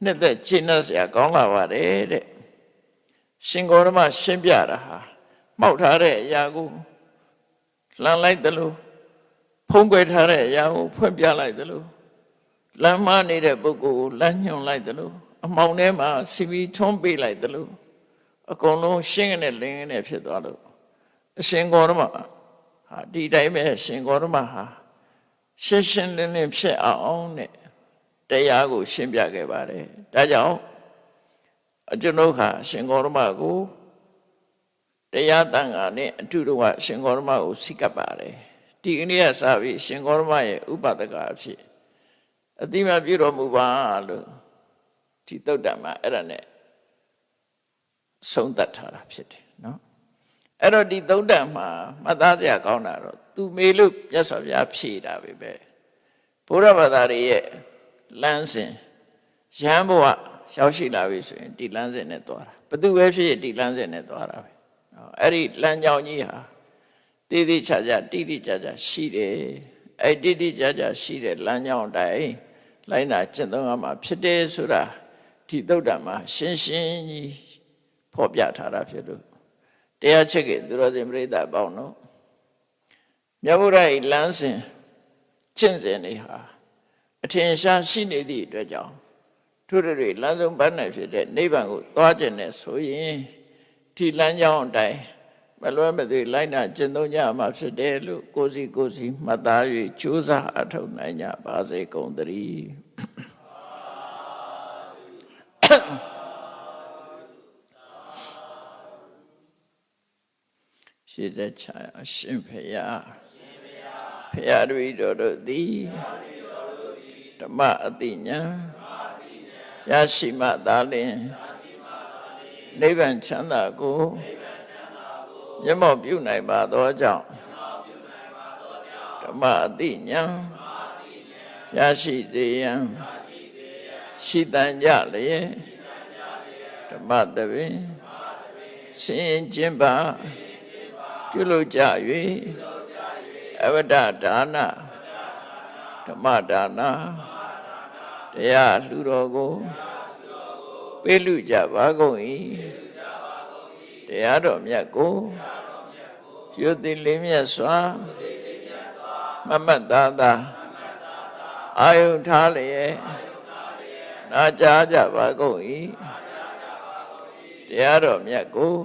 [SPEAKER 2] နှစ်သက်ကျင့်စရာကောင်းလာပါတယ်တဲ့ရှင်ဂေါရမရှင်းပြတာဟာမှောက်ထားတဲ့အရာကိုလှန်လိုက်သလိုဖုံးကွယ်ထားတဲ့အရာကိုဖွင့်ပြလိုက်သလိုလမ်းမနေတဲ့ပုဂ္ဂိုလ်ကိုလမ်းညွှန်လိုက်သလိုအမှောင်ထဲမှာစီဗီထွန်းပေးလိုက်သလိုအကုန်လုံးရှင်းကနေလင်းကနေဖြစ်သွားလို့အရှင်ဂေါရမဟာဒီတိုင်းပဲရှင်ဂေါရမဟာရှင်းလင်းဖြစ်အောင်တဲ့တရားကိုရှင်းပြခဲ့ပါတယ်ဒါကြောင့်ကျွန်တော်ဟာရှင်ဂေါရမကိုတရားတန်ခါနဲ့အတူတူကရှင်ဂေါရမကိုစိတ်ကပ်ပါတယ်ဒီကနေ့ကစပြီးရှင်ဂေါရမရဲ့ဥပဒကအဖြစ်အတိမပြုတော်မူပါလို့ဒီသုတ်တံမှာအဲ့ဒါနဲ့ဆုံးသက်ထားတာဖြစ်တယ်နော်အဲ့တော့ဒီသုတ်တံမှာမှတ်သားစရာကောင်းတာတော့သူမေလို့မြတ်စွာဘုရားဖြေတာပဲဘုရားဘာသာရဲ့ လမ်းစဉ်ရဟန်းဘဝရောက်ရှိလာပြီဆိုရင်ဒီလမ်းစဉ်နဲ့သွားတာဘသူပဲဖြစ်ဒီလမ်းစဉ်နဲ့သွားတာပဲအဲ့ဒီလမ်းကြောင်းကြီးဟာတည်တည်ချာချာတိတိကျကျရှိတယ်အဲ့တိတိကျကျရှိတဲ့လမ်းကြောင်းတိုင်းလိုက်နာကျင့်သုံးရမှာဖြစ်တယ်ဆိုတာဒီသုတ္တမှာရှင်းရှင်းကြီးဖော်ပြထားတာဖြစ်လို့တရားချက်ကသူတော်စင်ပြိဿပေါင်းတို့မြတ်ဗုဒ္ဓရဲ့လမ်းစဉ်ကျင့်စဉ်တွေဟာအထင်ရှားရှိနေသည့်အတွက်ကြောင့်သူတို့တွေလမ်းဆုံးပန်းနိုင်ဖြစ်တဲ့နိဗ္ဗာန်ကိုသွားခြင်းနဲ့ဆိုရင်ဒီလမ်းကြောင်းအတိုင်းမလွဲမသွေလိုက်နာကျင့်သုံးကြမှာဖြစ်တယ်လို့ကိုယ်စီမှတ်သား၍ကြိုးစားအထောက်နိုင်ကြပါစေကုန်သတည်းရှိစေချာအရှင်ဖေယဖေယတို့တို့သည်ဓမ္မအတိညာရရှိမှသာလျှင်နိဗ္ဗာန်ချမ်းသာကိုမျက်မှောက်ပြုနိုင်ပါသောကြောင့်ဓမ္မအတိညာရရှိစေရန်ရှိတန်ကြလျက်ဓမ္မတပင်ဆင်ကျင်ပါပြုလုပ်ကြ၍အဝတ္တဒါနဓမ္မဒါနတရားလှူတော်ကိုပေးလူကြပါကုန်၏တရားတော်မြတ်ကိုကျွတ်သိလင်းမြတ်စွာမမတ်သားသာအာယုထားလျက်နာကြားကြပါကုန်၏တရားတော်မြတ်ကို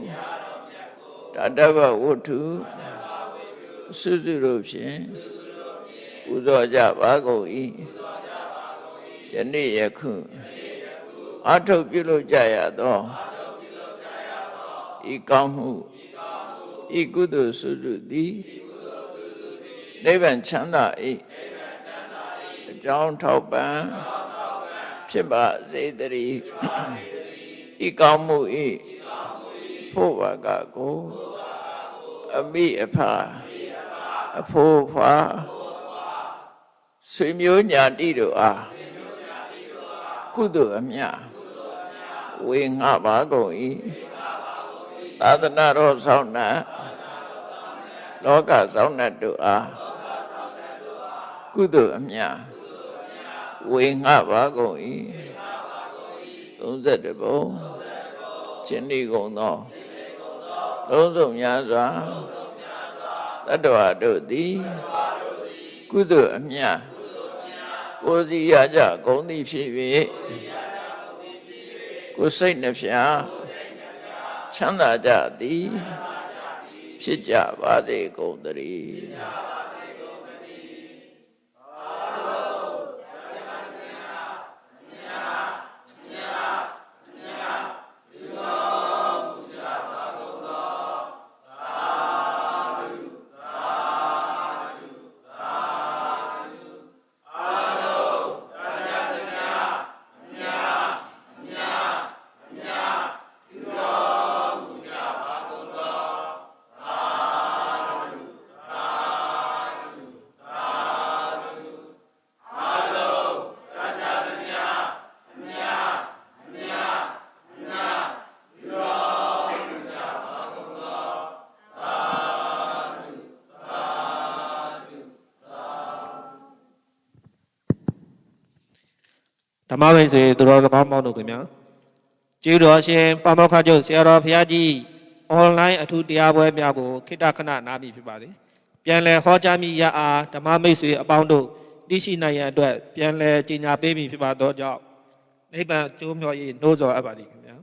[SPEAKER 2] တတ္တဗဝတ္ထုစုစုတို့ဖြင့်ပူဇော်ကြပါကုန်၏ယနေ့ယခုအထုပ်ပြုလုပ်ကြရသောဤကောင်းမှုဤကုသိုလ်စုစုသည်နိဗ္ဗာန်ချမ်းသာ၏အကြောင်းထောက်ပံ့ဖြစ်ပါစေတည်းဤကောင်းမှုဤဖို့ဘာကကိုအမိအဖအဖိုးဖွာဆွေမျိုးညာတိတို့အားကုသိုလ်အမြတ်ဝေငှပါကုန်၏သာသနာတော်ဆောင်နှင့်လောကဆောင်နှင့်တို့အားကုသိုလ်အမြတ်ဝေငှပါကုန်၏31ဘုံခြင်းဤကုန်သောလုံးစုံများစွာတတ္တဝါတို့သည်ကုသိုလ်အမြတ်ကိုယ်စီရကြဂုဏ်သည်ဖြစ်၍ကိုယ်စိတ်နှဖျားချမ်းသာကြသည်ဖြစ်ကြပါစေကုန်သတည်း
[SPEAKER 1] ဓမ္မမိတ်ဆွေသူတော်ကောင်းပေါင်းတို့ခင်ဗျာကျေးဇူးတော်ရှင်ပါမောက္ခချုပ်ဆရာတော်ဘုရားကြီးအွန်လိုင်းအထူးတရားပွဲများကိုခိတ္တခဏနားမိဖြစ်ပါတယ်ပြန်လည်ဟောကြားမိရအားဓမ္မမိတ်ဆွေအပေါင်းတို့သိရှိနိုင်ရန်အတွက်ပြန်လည်ကြီးညာပေးမိဖြစ်ပါသောကြောင့်နိဗ္ဗာန်ကျိုးမြော်၏နှိုးဆော်အပ်ပါသည်ခင်ဗျာ